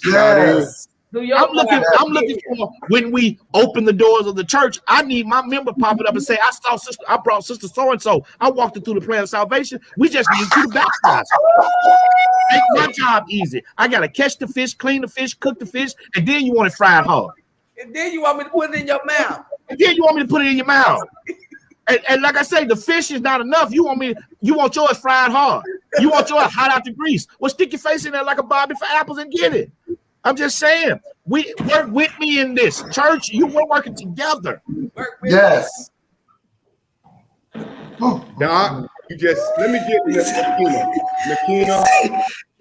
Yes. I'm looking for when we open the doors of the church. I need my member popping up and say, I brought sister so-and-so. I walked her through the plan of salvation. We just need you to baptize. Make my job easy. I gotta catch the fish, clean the fish, cook the fish, and then you want it fried hard. And then you want me to put it in your mouth. And like I say, the fish is not enough. You want yours fried hard. You want yours hot out the grease. Well, stick your face in there like a Bobby for apples and get it. I'm just saying, we work with me in this church. We're working together. Yes. Doc, let me get Makina.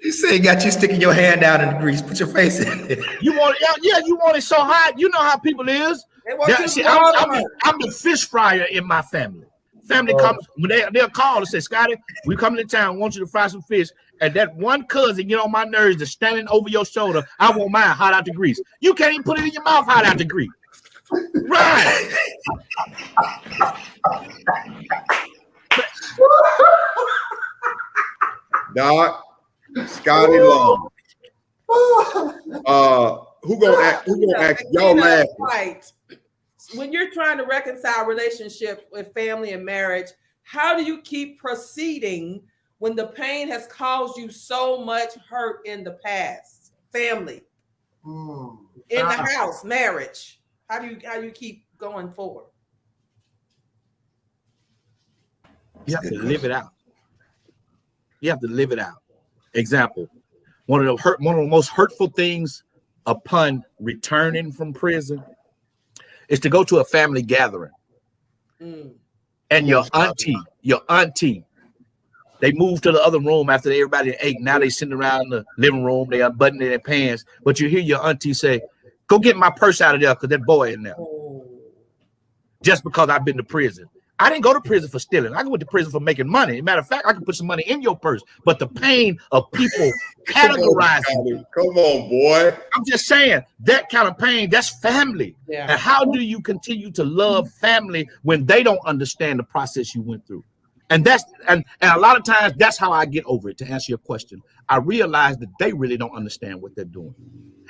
You say got you sticking your hand down in the grease. Put your face in it. You want it so hot. You know how people is. I'm the fish fryer in my family. Family comes when they'll call and say, Scotty, we coming to town. I want you to fry some fish. And that one cousin get on my nerves that's standing over your shoulder. I want mine hot out the grease. You can't even put it in your mouth hot out the grease. Right. Doc, Scotty Long. Who gonna act? Y'all laughing. Right. When you're trying to reconcile relationships with family and marriage, how do you keep proceeding when the pain has caused you so much hurt in the past? Family, in the house, marriage. How do you keep going forward? You have to live it out. You have to live it out. Example, one of the most hurtful things upon returning from prison is to go to a family gathering. And your auntie, they moved to the other room after everybody ate. Now they sitting around the living room, they unbuttoning their pants, but you hear your auntie say, "Go get my purse out of there because that boy in there." Just because I've been to prison. I didn't go to prison for stealing. I went to prison for making money. Matter of fact, I can put some money in your purse. But the pain of people categorizing. Come on, boy. I'm just saying, that kind of pain, that's family. Yeah. And how do you continue to love family when they don't understand the process you went through? And that's and a lot of times that's how I get over it. To answer your question, I realize that they really don't understand what they're doing.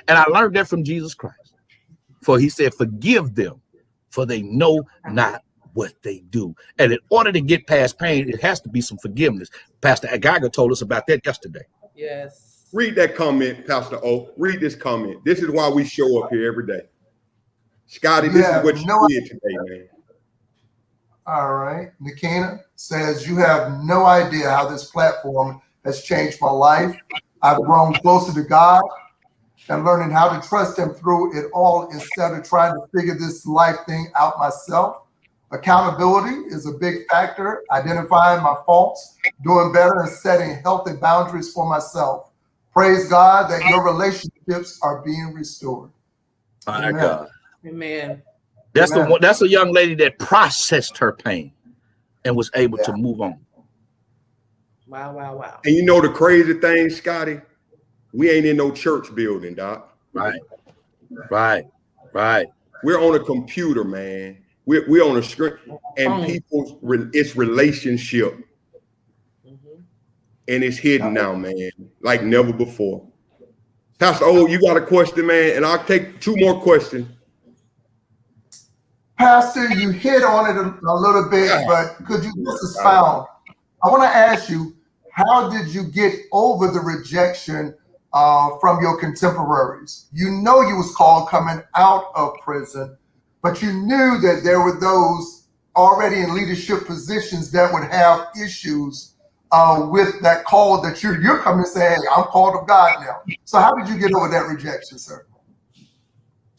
And I learned that from Jesus Christ. For he said, "Forgive them, for they know not what they do." And in order to get past pain, it has to be some forgiveness. Pastor Agaga told us about that yesterday. Yes. Read that comment, Pastor O. Read this comment. This is why we show up here every day. Scotty, this is what you did today, man. All right. Nikena says, "You have no idea how this platform has changed my life. I've grown closer to God and learning how to trust him through it all instead of trying to figure this life thing out myself. Accountability is a big factor, identifying my faults, doing better, and setting healthy boundaries for myself. Praise God that your relationships are being restored." My Amen. God. Amen. That's Amen. the one. That's a young lady that processed her pain and was able to move on. Wow, wow, wow. And you know the crazy thing, Scotty? We ain't in no church building, Doc. Right. We're on a computer, man. We're on a screen, and it's relationship. And it's hidden now, man, like never before. Pastor O, you got a question, man, and I'll take 2 more questions. Pastor, you hit on it a little bit, but could you just expound? I want to ask you, how did you get over the rejection from your contemporaries? You know you was called coming out of prison, but you knew that there were those already in leadership positions that would have issues with that call that you're coming to say, "Hey, I'm called of God now." So how did you get over that rejection, sir?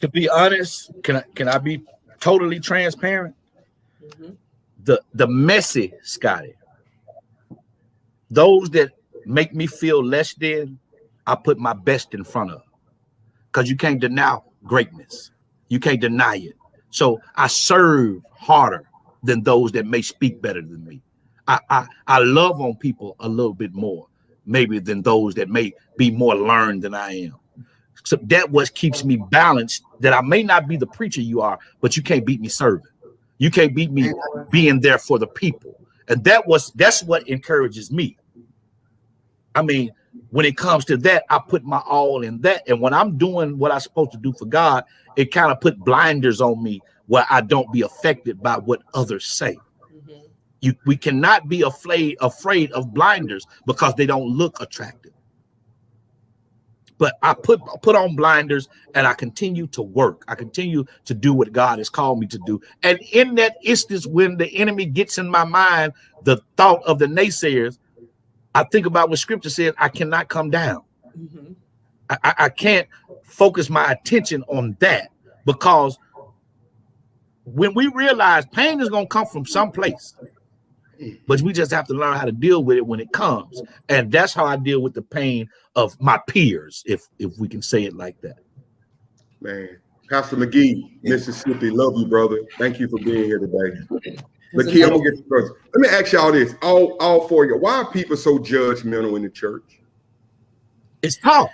To be honest, can I be totally transparent? The messy Scotty, those that make me feel less than, I put my best in front of, because you can't deny greatness. You can't deny it. So I serve harder than those that may speak better than me. I love on people a little bit more, maybe, than those that may be more learned than I am. So that what keeps me balanced, that I may not be the preacher you are, but you can't beat me serving. You can't beat me being there for the people. And that's what encourages me. I mean, when it comes to that, I put my all in that. And when I'm doing what I'm supposed to do for God, it kind of put blinders on me where I don't be affected by what others say. We cannot be afraid of blinders because they don't look attractive. But I put on blinders and I continue to work. I continue to do what God has called me to do. And in that instance, when the enemy gets in my mind, the thought of the naysayers, I think about what scripture says, I cannot come down. I can't focus my attention on that, because when we realize pain is going to come from someplace, but we just have to learn how to deal with it when it comes. And that's how I deal with the pain of my peers, if we can say it like that. Man, Pastor McGee, Mississippi, love you, brother. Thank you for being here today. McGee, I'm gonna get you first. Let me ask y'all this, all 4 of you. Why are people so judgmental in the church? It's taught.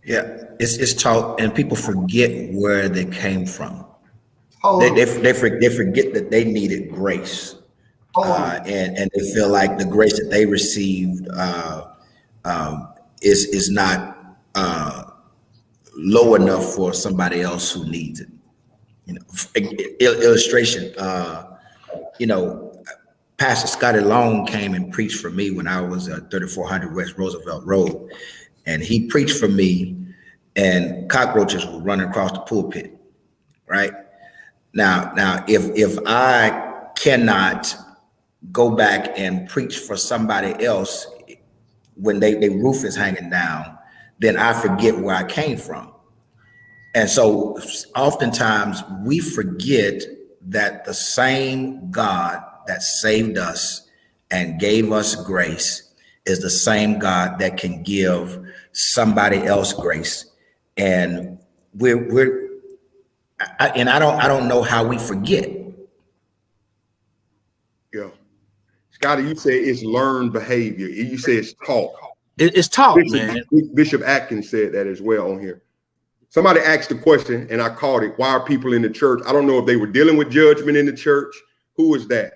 Yeah, it's taught, and people forget where they came from. Totally. They forget that they needed grace. And they feel like the grace that they received is not low enough for somebody else who needs it. You know, illustration. You know, Pastor Scotty Long came and preached for me when I was at 3400 West Roosevelt Road. And he preached for me, and cockroaches were running across the pulpit, right? Now, if I cannot go back and preach for somebody else when their roof is hanging down, then I forget where I came from. And so oftentimes we forget that the same God that saved us and gave us grace is the same God that can give somebody else grace. And I don't know how we forget. Yeah. Scotty, you say it's learned behavior. You say it's taught. It's taught, man. Bishop Atkins said that as well on here. Somebody asked the question, and I caught it. Why are people in the church? I don't know if they were dealing with judgment in the church. Who is that?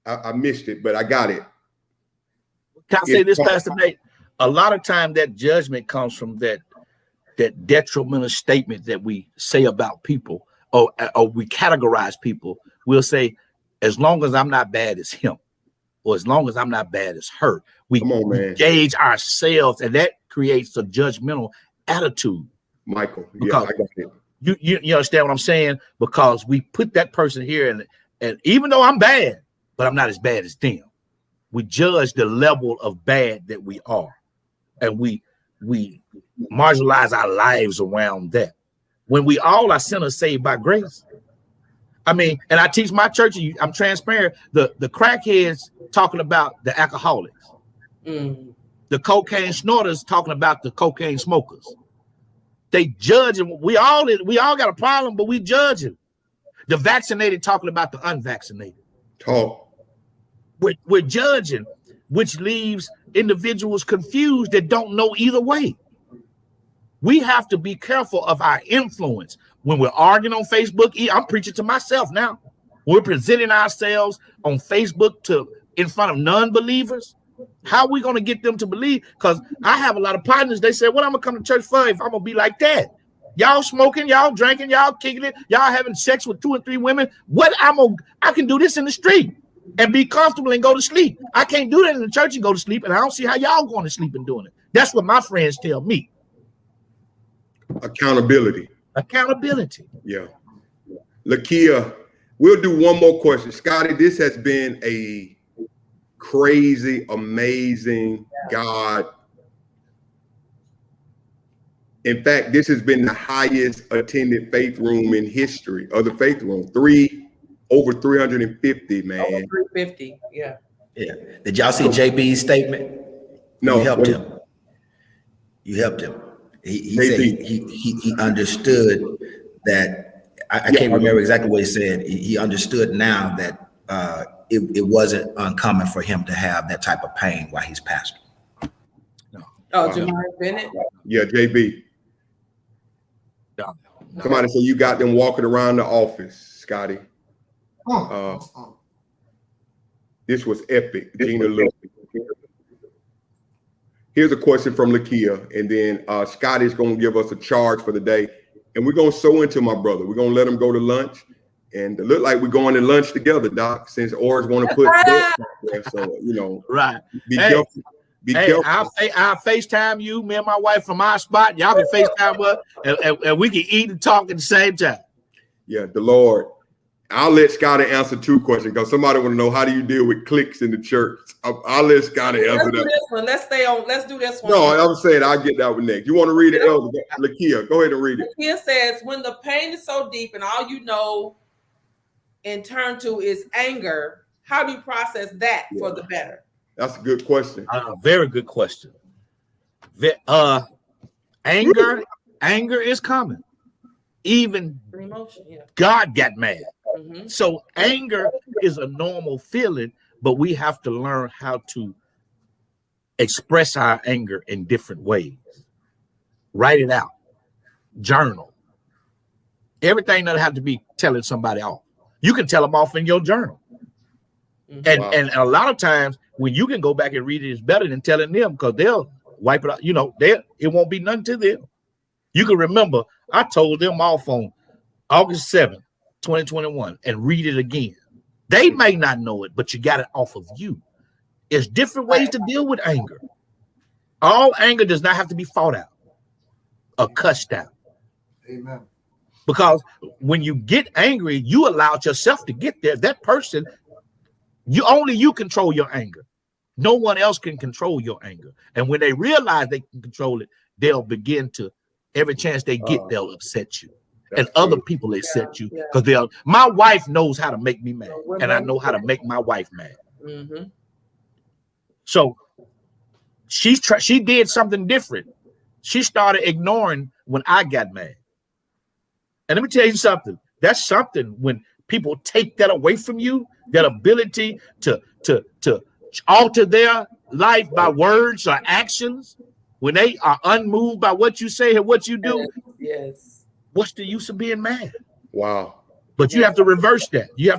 I missed it, but I got it. Can I say this, Pastor Nate? A lot of time that judgment comes from that detrimental statement that we say about people, or we categorize people. We'll say, as long as I'm not bad as him, or as long as I'm not bad as her. We gauge ourselves, and that creates a judgmental attitude. Michael, yeah, I got it. You understand what I'm saying? Because we put that person here, and even though I'm bad, but I'm not as bad as them. We judge the level of bad that we are, and we marginalize our lives around that. When we all are sinners saved by grace. I mean, and I teach my church, I'm transparent, the crackheads talking about the alcoholics. The cocaine snorters talking about the cocaine smokers. They judge, and we all got a problem, but we judge it. The vaccinated talking about the unvaccinated. Talk. We're judging, which leaves individuals confused that don't know either way. We have to be careful of our influence. When we're arguing on Facebook, I'm preaching to myself now. We're presenting ourselves on Facebook in front of non-believers. How are we going to get them to believe? Because I have a lot of partners. They say, what I'm going to come to church for if I'm going to be like that? Y'all smoking, y'all drinking, y'all kicking it, y'all having sex with 2 or 3 women. I can do this in the street and be comfortable and go to sleep. I can't do that in the church and go to sleep, and I don't see how y'all going to sleep and doing it. That's what my friends tell me. Accountability. Yeah. Lakia, we'll do one more question. Scotty, this has been a crazy, amazing God. In fact, this has been the highest attended faith room in history of the faith room. Over 350, man. Over 350, yeah. Yeah. Did y'all see JB's statement? No. You helped him. He said he understood that. I can't remember exactly what he said. He understood now that it wasn't uncommon for him to have that type of pain while he's pastoring. Oh, Jamar Bennett? Yeah, JB. No. Somebody said you got them walking around the office, Scotty. This was epic. Gina Lewis. Here's a question from Lakia, and then Scotty's going to give us a charge for the day, and we're going to sow into my brother. We're going to let him go to lunch, and it look like we're going to lunch together, Doc, since Orr's want to put that there. So, right. Be careful. Be careful. I'll FaceTime you, me and my wife from our spot. Y'all can FaceTime us, and we can eat and talk at the same time. Yeah, the Lord. I'll let Scotty answer 2 questions because somebody want to know, how do you deal with cliques in the church? I'll let Scotty answer that. Let's do this one. No, I'm saying I'll get that one next. You want to read it, Elder? Lakia, go ahead and read it. Lakia says, when the pain is so deep and all you know and turn to is anger, how do you process that for the better? That's a good question. Very good question. Anger is common. Even emotion, yeah. God got mad. So anger is a normal feeling, but we have to learn how to express our anger in different ways. Write it out. Journal. Everything doesn't have to be telling somebody off. You can tell them off in your journal. And a lot of times when you can go back and read it, it's better than telling them, because they'll wipe it out. It won't be nothing to them. You can remember, I told them off on August 7th, 2021, and read it again. They may not know it, but you got it off of you. There's different ways to deal with anger. All anger does not have to be fought out or cussed out. Amen. Because when you get angry, you allowed yourself to get there. That person, you control your anger. No one else can control your anger. And when they realize they can control it, they'll begin to, every chance they get, they'll upset you. And other people upset you because my wife knows how to make me mad, and I know how to make my wife mad. Mm-hmm. So she did something different. She started ignoring when I got mad. And let me tell you something. That's something when people take that away from you, that ability to alter their life by words or actions, when they are unmoved by what you say and what you do. Yes. What's the use of being mad? Wow. But you have to reverse that. You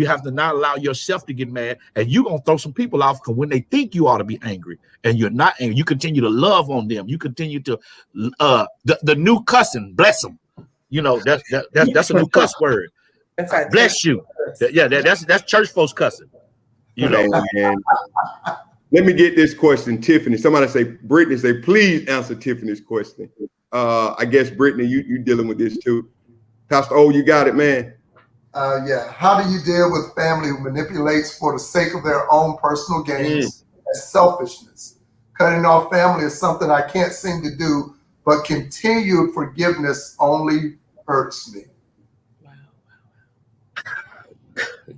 have to not allow yourself to get mad, and you're going to throw some people off because when they think you ought to be angry and you're not angry, you continue to love on them. You continue to, the new cussing, bless them. You know, that's a new cuss word. That's right. Bless you. That's church folks cussing. You know, man. Let me get this question, Tiffany. Somebody say, Brittany, say, please answer Tiffany's question. I guess, Brittany, you dealing with this too. Pastor O, you got it, man. Yeah. How do you deal with family who manipulates for the sake of their own personal gains and selfishness? Cutting off family is something I can't seem to do, but continued forgiveness only hurts me.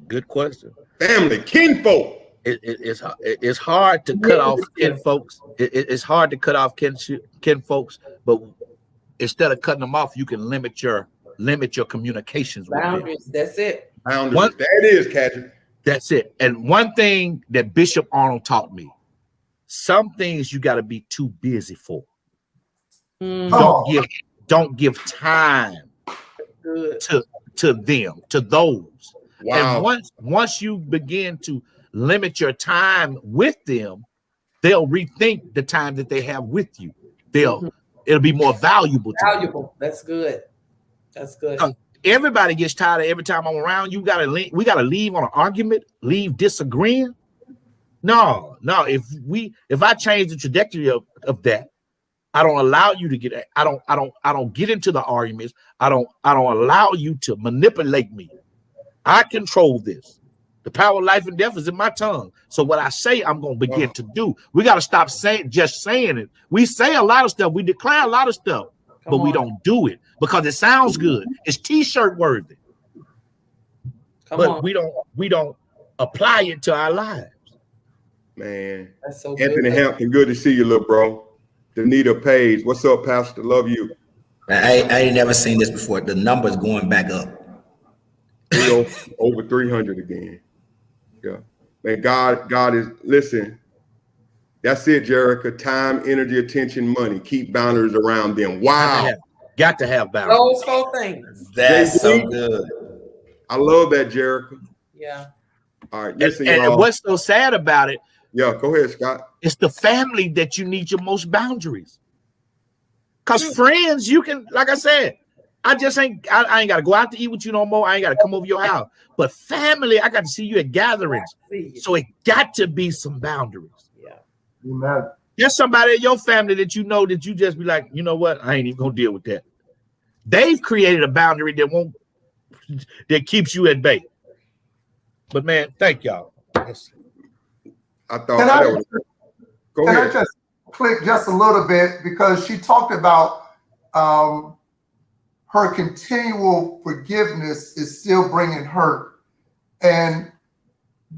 good question. Family, kinfolk. It's hard to cut off kinfolks. It's hard to cut off kinfolks, but instead of cutting them off, you can limit your communications with boundaries. them. That's it. Boundaries. That is, Catherine. That's it. And one thing that Bishop Arnold taught me: some things you got to be too busy for. Don't give time to them, to those. Wow. And once you begin to limit your time with them, they'll rethink the time that they have with you. It'll be more valuable to them. That's good. That's good. Everybody gets tired of every time I'm around you. We gotta leave on an argument, leave disagreeing. No. If I change the trajectory of that, I don't allow you to get. I don't get into the arguments. I don't allow you to manipulate me. I control this. The power of life and death is in my tongue. So what I say, I'm going to begin to do. We got to stop saying it. We say a lot of stuff. We declare a lot of stuff, but we don't do it because it sounds good. It's t-shirt worthy. But we don't apply it to our lives. Man. That's so Anthony good. Hampton, good to see you, little bro. Danita Page, what's up, Pastor? Love you. I ain't never seen this before. The number's going back up. Over 300 again. Yeah. Man, God is, listen, that's it, Jerica. Time, energy, attention, money. Keep boundaries around them. Wow. Got to have boundaries. Those 4 things. That's so good. I love that, Jerica. Yeah. All right, listen, and y'all. what's so sad about it? Yeah, go ahead, Scott. It's the family that you need your most boundaries. Because friends, you can, like I said, I ain't got to go out to eat with you no more. I ain't got to come over your house. But family, I got to see you at gatherings. So it got to be some boundaries. Yeah. Amen. There's somebody in your family that you know that you just be like, you know what? I ain't even going to deal with that. They've created a boundary that keeps you at bay. But man, thank y'all. I thought Can go ahead. I just click just a little bit because she talked about her continual forgiveness is still bringing hurt. And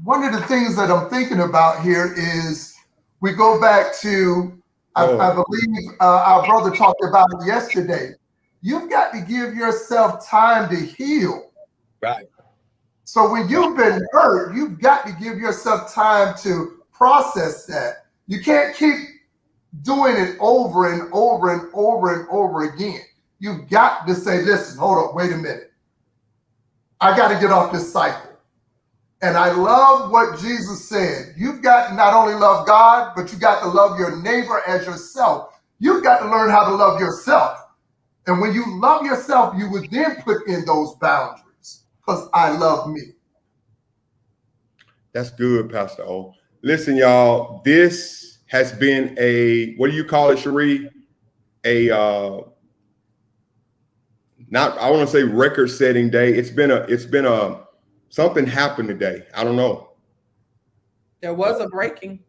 one of the things that I'm thinking about here is we go back to, I believe our brother talked about it yesterday. You've got to give yourself time to heal. Right. So when you've been hurt, you've got to give yourself time to process that. You can't keep doing it over and over and over and over again. You've got to say, listen, hold up, wait a minute. I got to get off this cycle. And I love what Jesus said. You've got to not only love God, but you got to love your neighbor as yourself. You've got to learn how to love yourself. And when you love yourself, you would then put in those boundaries because I love me. That's good, Pastor O. Listen, y'all, this has been a, what do you call it, Cherie? Not, I want to say record-setting day. It's been a something happened today. I don't know. There was a breaking.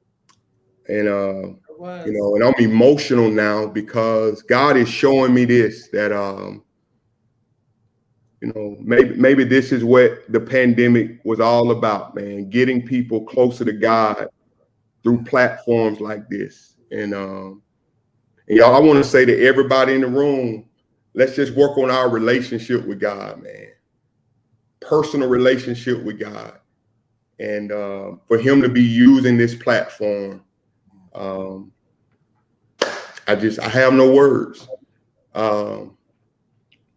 And There was. you know, and I'm emotional now because God is showing me this, that you know, maybe this is what the pandemic was all about, man. Getting people closer to God through platforms like this. And y'all, I want to say to everybody in the room, let's just work on our relationship with God, man. Personal relationship with God. And for him to be using this platform, I have no words.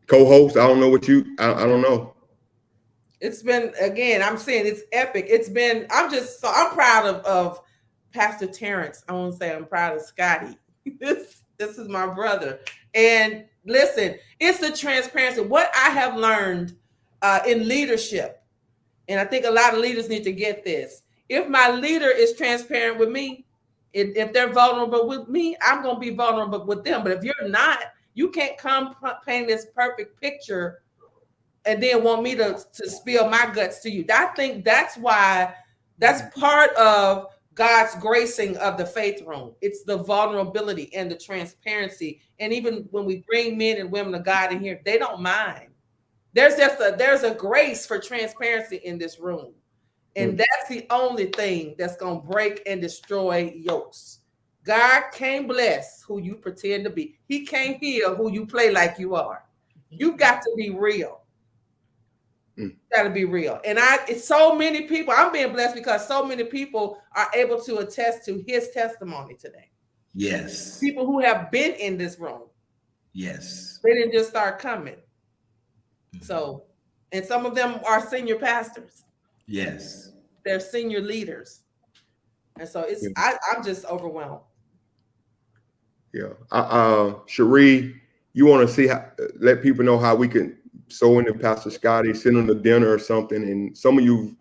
Co-host, I don't know what you, I don't know. It's been, again, I'm saying it's epic. It's been, I'm proud of Pastor Terrance. I want to say I'm proud of Scotty. This is my brother. And listen, it's the transparency. What I have learned in leadership, and I think a lot of leaders need to get this. If my leader is transparent with me, if they're vulnerable with me, I'm going to be vulnerable with them. But if you're not, you can't come paint this perfect picture and then want me to spill my guts to you. I think that's why, that's part of God's gracing of the faith room. It's the vulnerability and the transparency. And even when we bring men and women of God in here, they don't mind. There's a grace for transparency in this room. And that's the only thing that's going to break and destroy yokes. God can't bless who you pretend to be. He can't heal who you play like you are. You've got to be real. Got to be real. And it's so many people, I'm being blessed because so many people are able to attest to his testimony today. Yes. People who have been in this room. Yes. They didn't just start coming. So, and some of them are senior pastors. Yes. They're senior leaders. And so I'm just overwhelmed. Yeah. Cherie, you want to see let people know how we can sow into Pastor Scotty, send him a dinner or something. And some of you've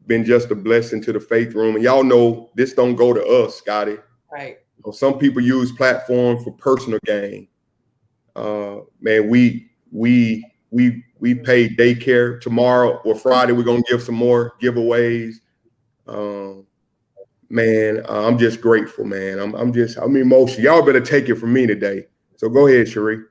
been just a blessing to the faith room. And y'all know this don't go to us, Scotty. Right. You know, some people use platforms for personal gain. Man, we pay daycare. Tomorrow or Friday, we're gonna give some more giveaways. Man, I'm just grateful, man. I'm emotional. Y'all better take it from me today. So go ahead, Cherie.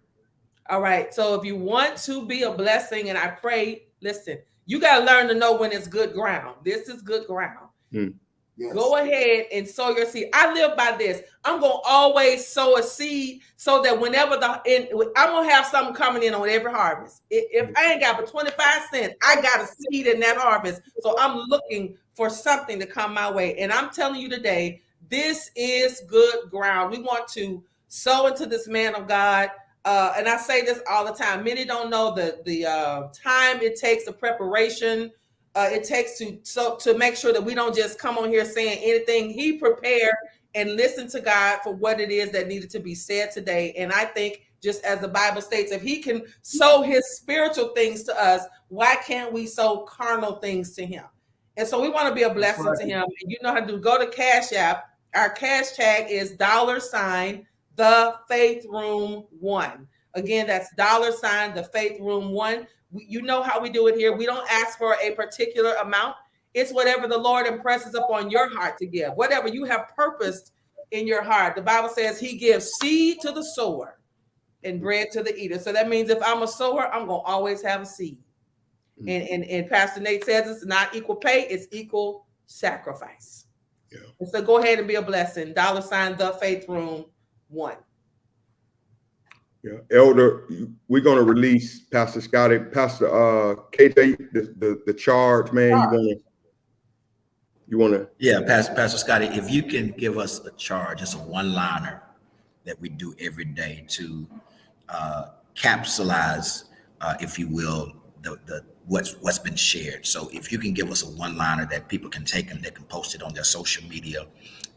All right. So if you want to be a blessing, and I pray, listen, you got to learn to know when it's good ground. This is good ground. Yes. Go ahead and sow your seed. I live by this. I'm going to always sow a seed so that whenever I'm going to have something coming in on every harvest. If I ain't got but 25 cents, I got a seed in that harvest. So I'm looking for something to come my way. And I'm telling you today, this is good ground. We want to sow into this man of God. And I say this all the time. Many don't know the time it takes, the preparation it takes to make sure that we don't just come on here saying anything. He prepared and listened to God for what it is that needed to be said today. And I think, just as the Bible states, if he can sow his spiritual things to us, why can't we sow carnal things to him? And so we want to be a blessing to him. And you know how to go to Cash App. Our cash tag is $the Faith Room 1. Again, that's $the Faith Room 1. You know how we do it here. We don't ask for a particular amount. It's whatever the Lord impresses upon your heart to give, whatever you have purposed in your heart. The Bible says he gives seed to the sower and bread to the eater. So that means if I'm a sower, I'm going to always have a seed. And Pastor Nate says it's not equal pay, it's equal sacrifice. Yeah. And so go ahead and be a blessing. $the Faith Room 1. Yeah, Elder, we're gonna release Pastor Scotty, Pastor KJ, the charge, man. You wanna? Yeah, Pastor Scotty, if you can give us a charge, it's a one-liner that we do every day to capsulize, if you will, the what's been shared. So if you can give us a one-liner that people can take and they can post it on their social media,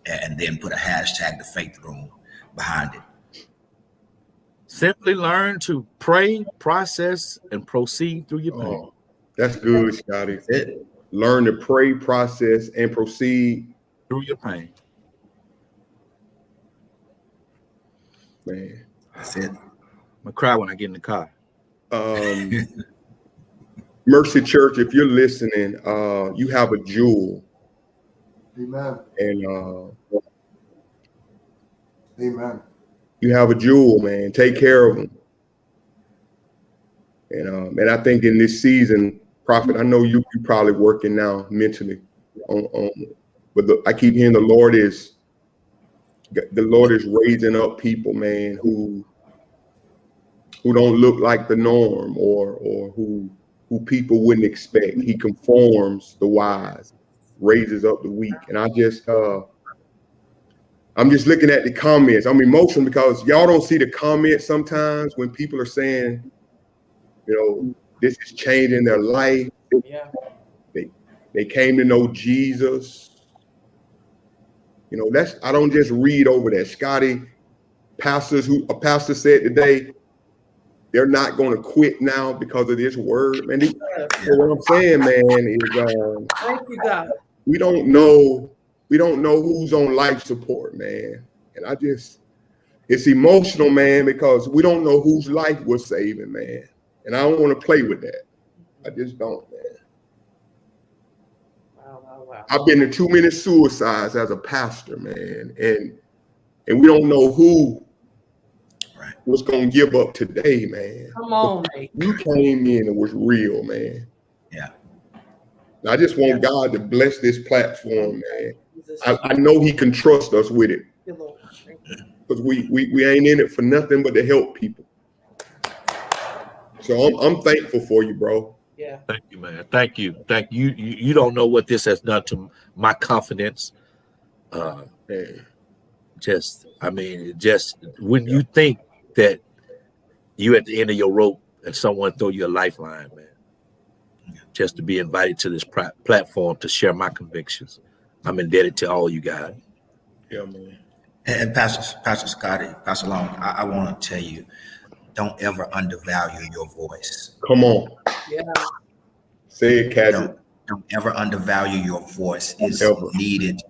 and then put a hashtag the Faith Room behind it. Simply learn to pray, process, and proceed through your pain. That's good, Scotty. That's it. learn to pray, process, and proceed through your pain. Man. That's it. I'm gonna cry when I get in the car. Mercy Church, if you're listening, you have a jewel. Amen. And Amen. you have a jewel, man. Take care of them. And I think in this season, Prophet, I know you probably working now mentally but I keep hearing the Lord is raising up people, man, who don't look like the norm or who people wouldn't expect. He conforms the wise, raises up the weak. And I'm just looking at the comments. I'm emotional because y'all don't see the comments sometimes when people are saying, you know, this is changing their life. Yeah. They came to know Jesus. You know, I don't just read over that. Scotty, a pastor said today, they're not going to quit now because of this word, man. So what I'm saying, man, is thank you, God. We don't know who's on life support, man. And it's emotional, man, because we don't know whose life we're saving, man. And I don't want to play with that. I just don't, man. Wow. I've been to too many suicides as a pastor, man, and we don't know who was gonna give up today, man. Come on, mate. You came in and was real, man. Yeah. I just want God to bless this platform, man. I know He can trust us with it because we ain't in it for nothing but to help people. So I'm thankful for you, bro. Yeah. Thank you, man. Thank you. You don't know what this has done to my confidence. Just when you think that you at the end of your rope and someone throw you a lifeline, man, just to be invited to this platform to share my convictions, I'm indebted to all you guys. Yeah, man. And Pastor Scotty, Pastor Long, I want to tell you, don't ever undervalue your voice. Come on. Yeah. Say it, Caddy. Don't ever undervalue your voice. It's needed.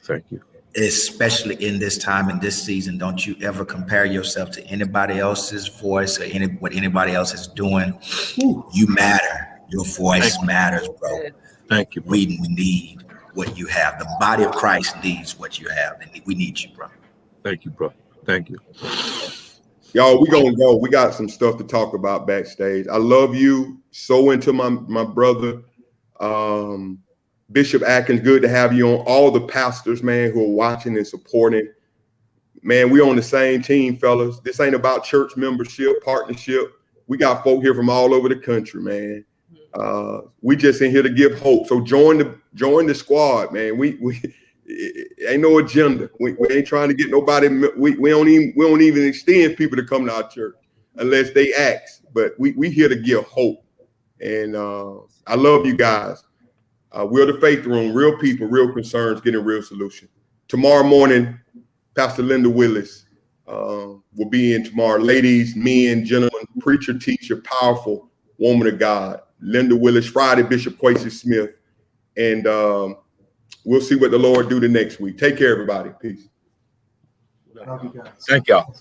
Thank you. Especially in this time, in this season. Don't you ever compare yourself to anybody else's voice or what anybody else is doing. You matter. Your voice matters, bro. Thank you, bro. We need what you have. The body of Christ needs what you have. We need you, bro. Thank you, bro. Thank you. Y'all, we gonna go. We got some stuff to talk about backstage. I love you. So into my brother, Bishop Atkins. Good to have you on. All the pastors, man, who are watching and supporting. Man, we on the same team, fellas. This ain't about church membership, partnership. We got folk here from all over the country, man. We just in here to give hope. So join the squad, man. We ain't no agenda. We ain't trying to get nobody. We don't even extend people to come to our church unless they ask. But we here to give hope. And I love you guys. We're the Faith Room, real people, real concerns, getting real solution. Tomorrow morning, Pastor Linda Willis will be in tomorrow. Ladies, men, gentlemen, preacher, teacher, powerful woman of God. Linda Willis, Friday, Bishop Quasi Smith. And we'll see what the Lord do the next week. Take care, everybody. Peace. Love you guys. Thank y'all.